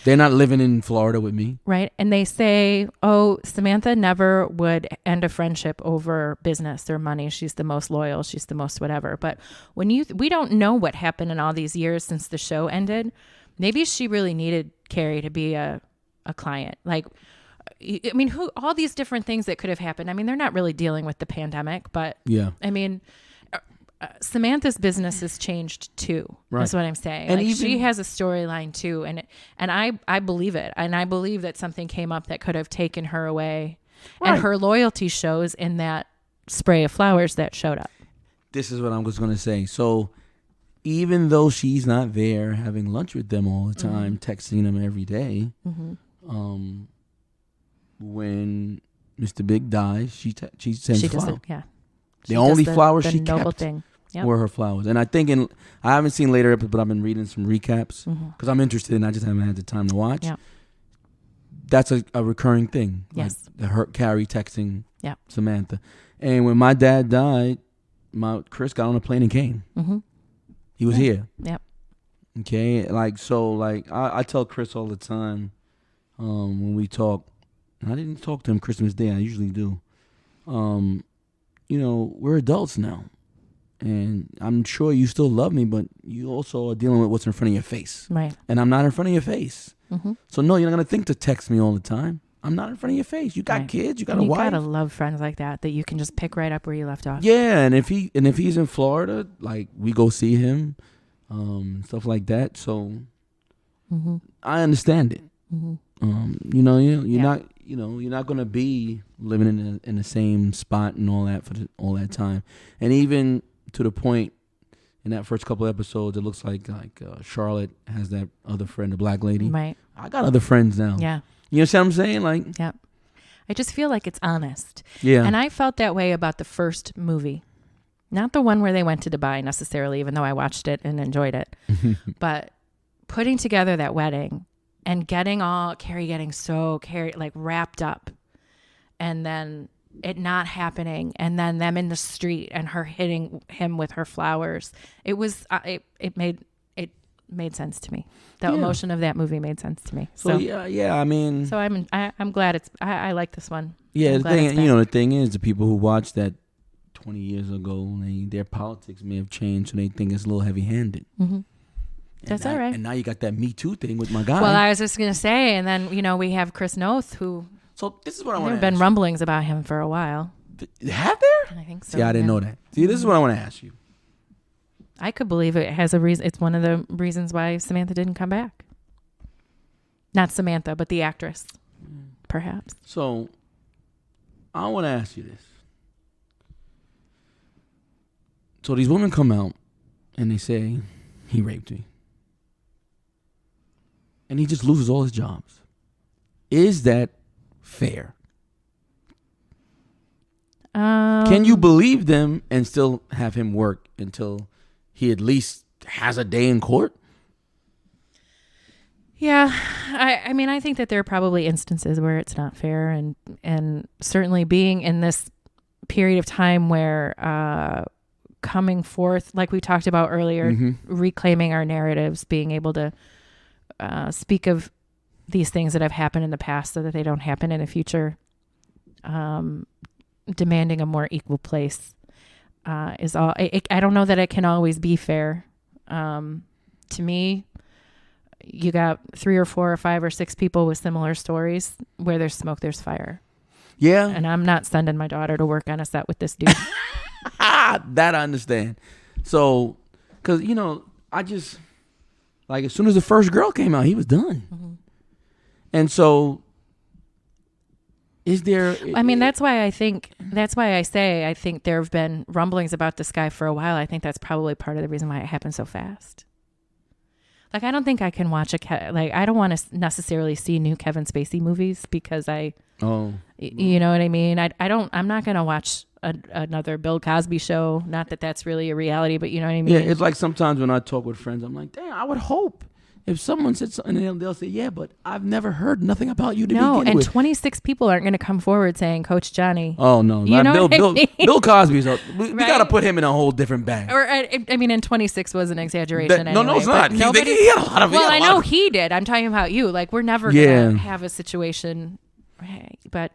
They're not living in Florida with me. Right. And they say, oh, Samantha never would end a friendship over business or money. She's the most loyal. She's the most whatever. But when we don't know what happened in all these years since the show ended. Maybe she really needed Carrie to be a client. Like, I mean, all these different things that could have happened. I mean, they're not really dealing with the pandemic, but yeah. I mean, Samantha's business has changed too. Right. That's what I'm saying. And like she has a storyline too, and I believe it, and I believe that something came up that could have taken her away, and her loyalty shows in that spray of flowers that showed up. This is what I was going to say. So, even though she's not there having lunch with them all the time, texting them every day, when Mr. Big dies, she sends flowers. Yeah. The only flowers she kept were her flowers. And I think I haven't seen later episodes, but I've been reading some recaps because I'm interested and I just haven't had the time to watch. Yeah. That's a recurring thing. Yes. Like Carrie texting Samantha. And when my dad died, Chris got on a plane and came. He was here. Yep. Okay. I tell Chris all the time when we talk, and I didn't talk to him Christmas Day. I usually do. We're adults now. And I'm sure you still love me, but you also are dealing with what's in front of your face. Right. And I'm not in front of your face. So, no, you're not going to think to text me all the time. I'm not in front of your face. You got kids. You got a wife. You got to love friends like that you can just pick right up where you left off. Yeah, and if he's in Florida, like, we go see him, stuff like that. So, I understand it. You're not going to be living in the same spot and all that for all that time. And even to the point in that first couple episodes, it looks like Charlotte has that other friend, the black lady. Right. I got other friends now. Yeah. You know what I'm saying? Like, yeah. I just feel like it's honest. Yeah. And I felt that way about the first movie. Not the one where they went to Dubai necessarily, even though I watched it and enjoyed it. But putting together that wedding and Carrie getting so wrapped up, and then it not happening, and then them in the street and her hitting him with her flowers. It was it made sense to me. The emotion of that movie made sense to me. So yeah. I mean, so I'm glad I like this one. Yeah, the thing is, the people who watched that 20 years ago, their politics may have changed, so they think it's a little heavy-handed. That's all right. And now you got that Me Too thing with my guy. Well, I was just going to say, and then, we have Chris Noth, who... So this is what I want to ask. There have been rumblings about him for a while. Have there? I think so. See, I didn't know that. See, this is what I want to ask you. I could believe it has a reason. It's one of the reasons why Samantha didn't come back. Not Samantha, but the actress, perhaps. So, I want to ask you this. So these women come out and they say, he raped me. And he just loses all his jobs. Is that fair? Can you believe them and still have him work until he at least has a day in court? Yeah, I mean, I think that there are probably instances where it's not fair, and certainly being in this period of time where coming forth, like we talked about earlier, reclaiming our narratives, being able to speak of these things that have happened in the past so that they don't happen in the future, demanding a more equal place is all. I don't know that it can always be fair. To me, you got 3 or 4 or 5 or 6 people with similar stories. Where there's smoke, there's fire. Yeah. And I'm not sending my daughter to work on a set with this dude. That I understand. So, because, I just, like, as soon as the first girl came out, he was done. Mm-hmm. And so, is there... I mean, that's why I think I think there have been rumblings about this guy for a while. I think that's probably part of the reason why it happened so fast. Like, I don't think I can watch I don't want to necessarily see new Kevin Spacey movies because you know what I mean? I'm not going to watch another Bill Cosby show. Not that that's really a reality, but you know what I mean? Yeah, it's like sometimes when I talk with friends, I'm like, damn, I would hope if someone said something, and they'll say, yeah, but I've never heard nothing about you to begin with. No, and 26 people aren't going to come forward saying, Coach Johnny. Oh, no. You know Bill Cosby's, we got to put him in a whole different bag. Or, I mean, and 26 was an exaggeration anyway. No, it's not. He had a lot of... Well, I know he did. I'm talking about you. Like, we're never going to have a situation, but...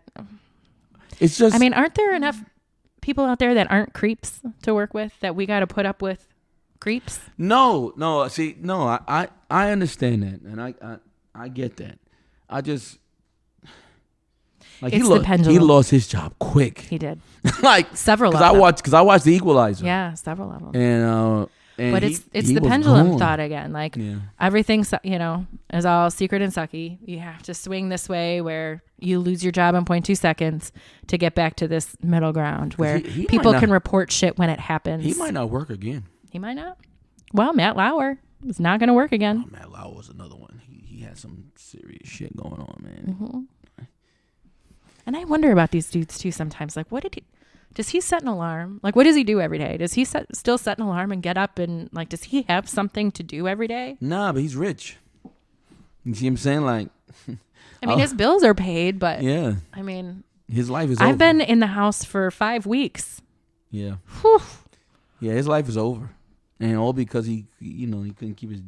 It's just... I mean, aren't there enough people out there that aren't creeps to work with that we got to put up with creeps? No. See, no, I understand that, and I get that. I just like it's the pendulum. He lost his job quick. He did. Like several. Because I watched The Equalizer. Yeah, several of them. And but it's the pendulum thought again. Like everything, is all secret and sucky. You have to swing this way where you lose your job in 0.2 seconds to get back to this middle ground where people can report shit when it happens. He might not work again. He might not. Well, Matt Lauer is not going to work again. Oh, Matt Lauer was another one. He had some serious shit going on, man. Mm-hmm. And I wonder about these dudes too sometimes. Like, does he set an alarm? Like, what does he do every day? Does he still set an alarm and get up and, like, does he have something to do every day? Nah, but he's rich. You see what I'm saying? Like, I mean, his bills are paid, but yeah. I mean, his life is over. I've been in the house for 5 weeks. Yeah. Whew. Yeah, his life is over. And all because he couldn't keep his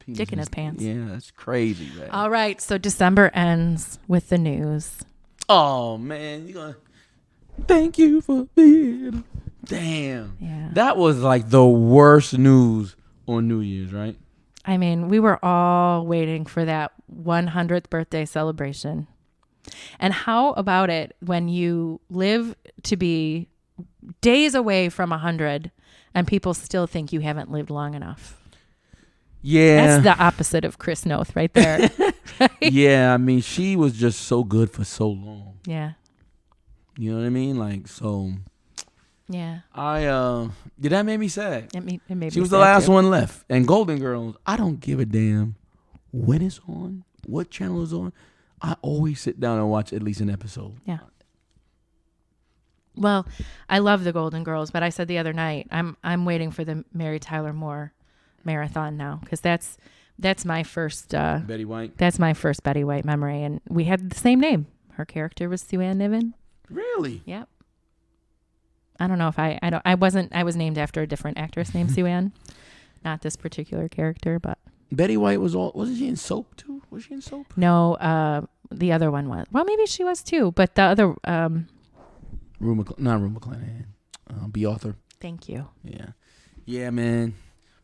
penis dick in his pants. Yeah, that's crazy, man. All right, so December ends with the news. Oh, man, thank you for being... Damn. Yeah. That was like the worst news on New Year's, right? I mean, we were all waiting for that 100th birthday celebration. And how about it when you live to be days away from 100 and people still think you haven't lived long enough? Yeah. That's the opposite of Chris Noth right there. Right? Yeah, I mean, she was just so good for so long. Yeah. You know what I mean? Like, so... Yeah. That made me sad. It made me She was the last one left. And Golden Girls, I don't give a damn when it's on, what channel it's on. I always sit down and watch at least an episode. Yeah. Well, I love the Golden Girls, but I said the other night, I'm waiting for the Mary Tyler Moore marathon now because that's my first Betty White. That's my first Betty White memory, and we had the same name. Her character was Sue Ann Niven. Really? Yep. I don't know if I was named after a different actress named Sue Ann, not this particular character, but Betty White wasn't she in Soap too? Was she in Soap? No, the other one was. Well, maybe she was too, but the other not Rue McClanahan. B. Arthur. Thank you. Yeah. Yeah, man.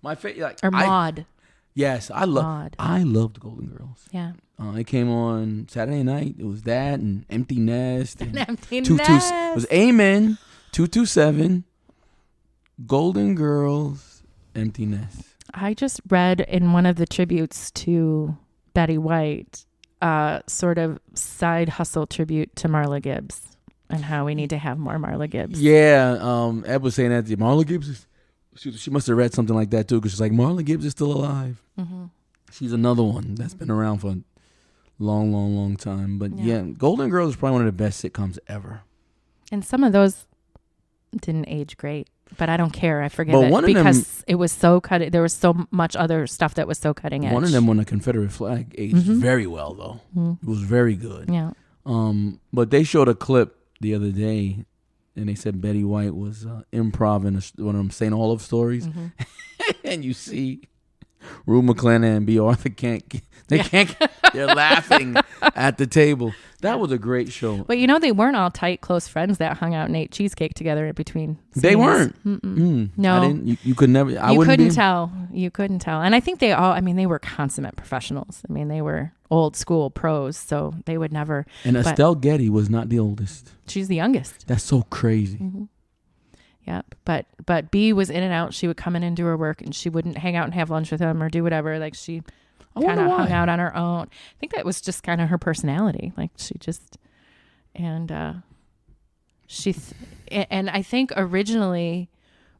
My favorite, or Maude. Yes, I loved Golden Girls. Yeah. It came on Saturday night. It was that and Empty Nest. And Empty Nest. It was Amen, 227, Golden Girls, Empty Nest. I just read in one of the tributes to Betty White, sort of side hustle tribute to Marla Gibbs and how we need to have more Marla Gibbs. Yeah, Ed was saying that Marla Gibbs she must have read something like that too, because she's like, Marla Gibbs is still alive. Mm-hmm. She's another one that's been around for a long time. But yeah, Golden Girls is probably one of the best sitcoms ever. And some of those didn't age great, but I don't care. I forgive it because it was so cutting. There was so much other stuff that was so cutting edge. One of them won a Confederate flag. Aged very well though. Mm-hmm. It was very good. Yeah. But they showed a clip the other day, and they said Betty White was improv in one of them St. Olive stories, and you see Rue McClanahan and B. Arthur can't. They're laughing at the table. That was a great show. But they weren't all tight, close friends that hung out and ate cheesecake together in between scenes. They weren't. No, I didn't. You could never. You couldn't tell. You couldn't tell. And I think they all. I mean, they were consummate professionals. I mean, they were old school pros, so they would never. And Estelle Getty was not the oldest. She's the youngest. That's so crazy. Mm-hmm. Yep. But B was in and out. She would come in and do her work, and she wouldn't hang out and have lunch with him or do whatever. Like she kind of hung out on her own. I think that was just kind of her personality. Like she just, and and I think originally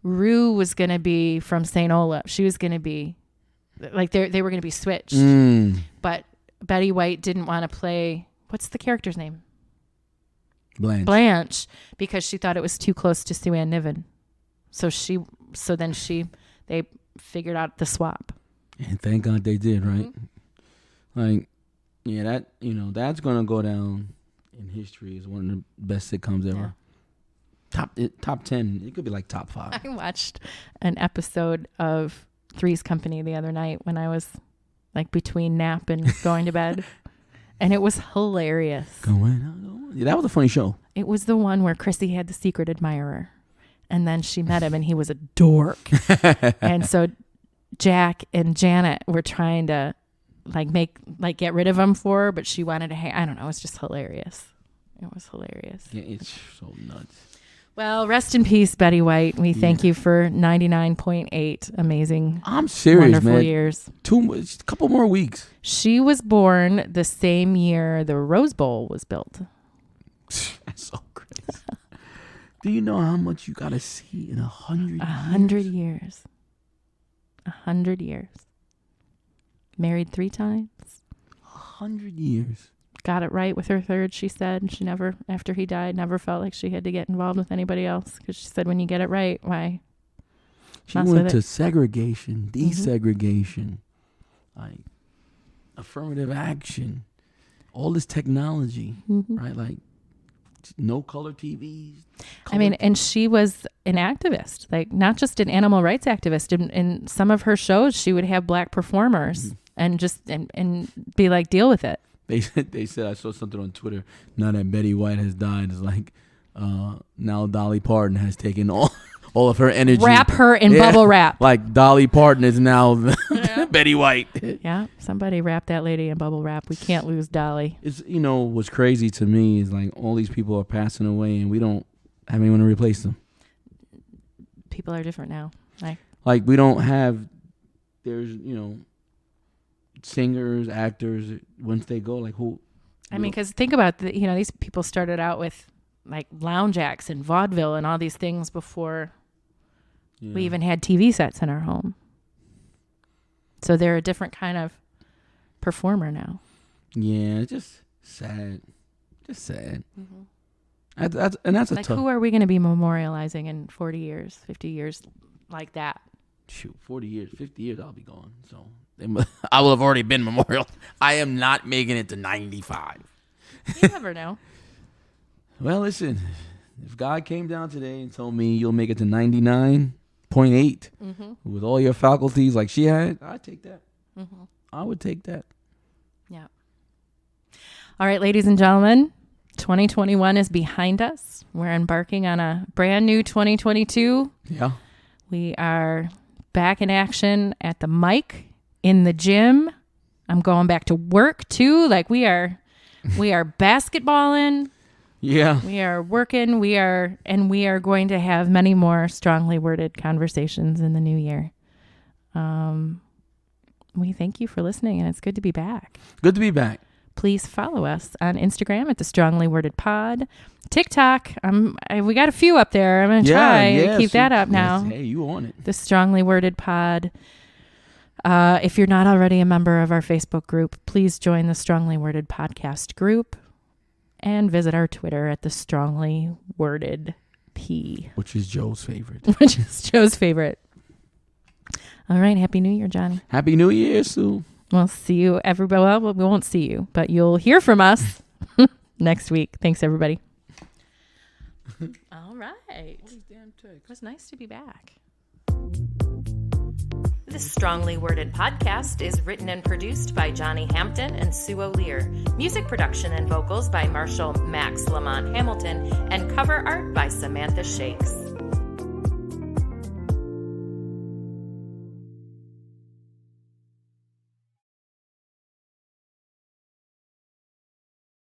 Rue was going to be from St. Olaf. She was going to be like they were going to be switched. But Betty White didn't want to play, what's the character's name? Blanche, because she thought it was too close to Sue Ann Niven. So then they figured out the swap. And thank God they did, right? Mm-hmm. Like, yeah, that's gonna go down in history as one of the best sitcoms ever. Yeah. Top 10. It could be like top 5. I watched an episode of Three's Company the other night when I was like between nap and going to bed. And it was hilarious. Yeah, that was a funny show. It was the one where Chrissy had the secret admirer. And then she met him and he was a dork. And so Jack and Janet were trying to get rid of him for her, but she wanted to I don't know. It was just hilarious. It was hilarious. Yeah, it's so nuts. Well, rest in peace, Betty White. We thank you for 99.8 amazing, I'm serious, wonderful man. years. A couple more weeks. She was born the same year the Rose Bowl was built. That's so crazy. Do you know how much you got to see in 100 years? 100 years. 100 years. Married 3 times. 100 years. Got it right with her third, she said. She never, after he died, never felt like she had to get involved with anybody else. Because she said, when you get it right, why? She went to segregation, desegregation, like affirmative action, all this technology, right? Like no color TVs. And she was an activist, like not just an animal rights activist. In some of her shows, she would have black performers and just and be like, deal with it. They said, I saw something on Twitter, now that Betty White has died, it's like now Dolly Parton has taken all of her energy. Wrap her in bubble wrap. Like Dolly Parton is now Betty White. Yeah, somebody wrap that lady in bubble wrap. We can't lose Dolly. It's what's crazy to me is like all these people are passing away and we don't have anyone to replace them. People are different now. Like we don't have, there's, singers, actors, once they go, like who? I mean, because think about these people started out with like lounge acts and vaudeville and all these things before we even had TV sets in our home. So they're a different kind of performer now. Yeah, just sad. Just sad. Mm-hmm. That's a like tough. Who are we going to be memorializing in 40 years, 50 years like that? Shoot, 40 years, 50 years, I'll be gone. So I will have already been memorial. I am not making it to 95. You never know. Well, listen, if God came down today and told me you'll make it to 99.8 with all your faculties like she had, I'd take that. Mm-hmm. I would take that. Yeah. All right, ladies and gentlemen, 2021 is behind us. We're embarking on a brand new 2022. Yeah. We are back in action at the mic, in the gym. I'm going back to work too. Like we are basketballing. Yeah. We are working. We are going to have many more strongly worded conversations in the new year. We thank you for listening, and it's good to be back. Good to be back. Please follow us on Instagram at the Strongly Worded Pod. TikTok, we got a few up there. I'm going to try to keep that up now. Hey, you on it. The Strongly Worded Pod. If you're not already a member of our Facebook group, please join the Strongly Worded Podcast group and visit our Twitter at the Strongly Worded P. Which is Joe's favorite. All right. Happy New Year, Johnny. Happy New Year, Sue. We'll see you, everybody. Well, we won't see you, but you'll hear from us next week. Thanks, everybody. All right. It was nice to be back. This strongly worded podcast is written and produced by Johnny Hampton and Sue O'Lear. Music production and vocals by Marshall Max LaMont Hamilton, and cover art by Samantha Shakes.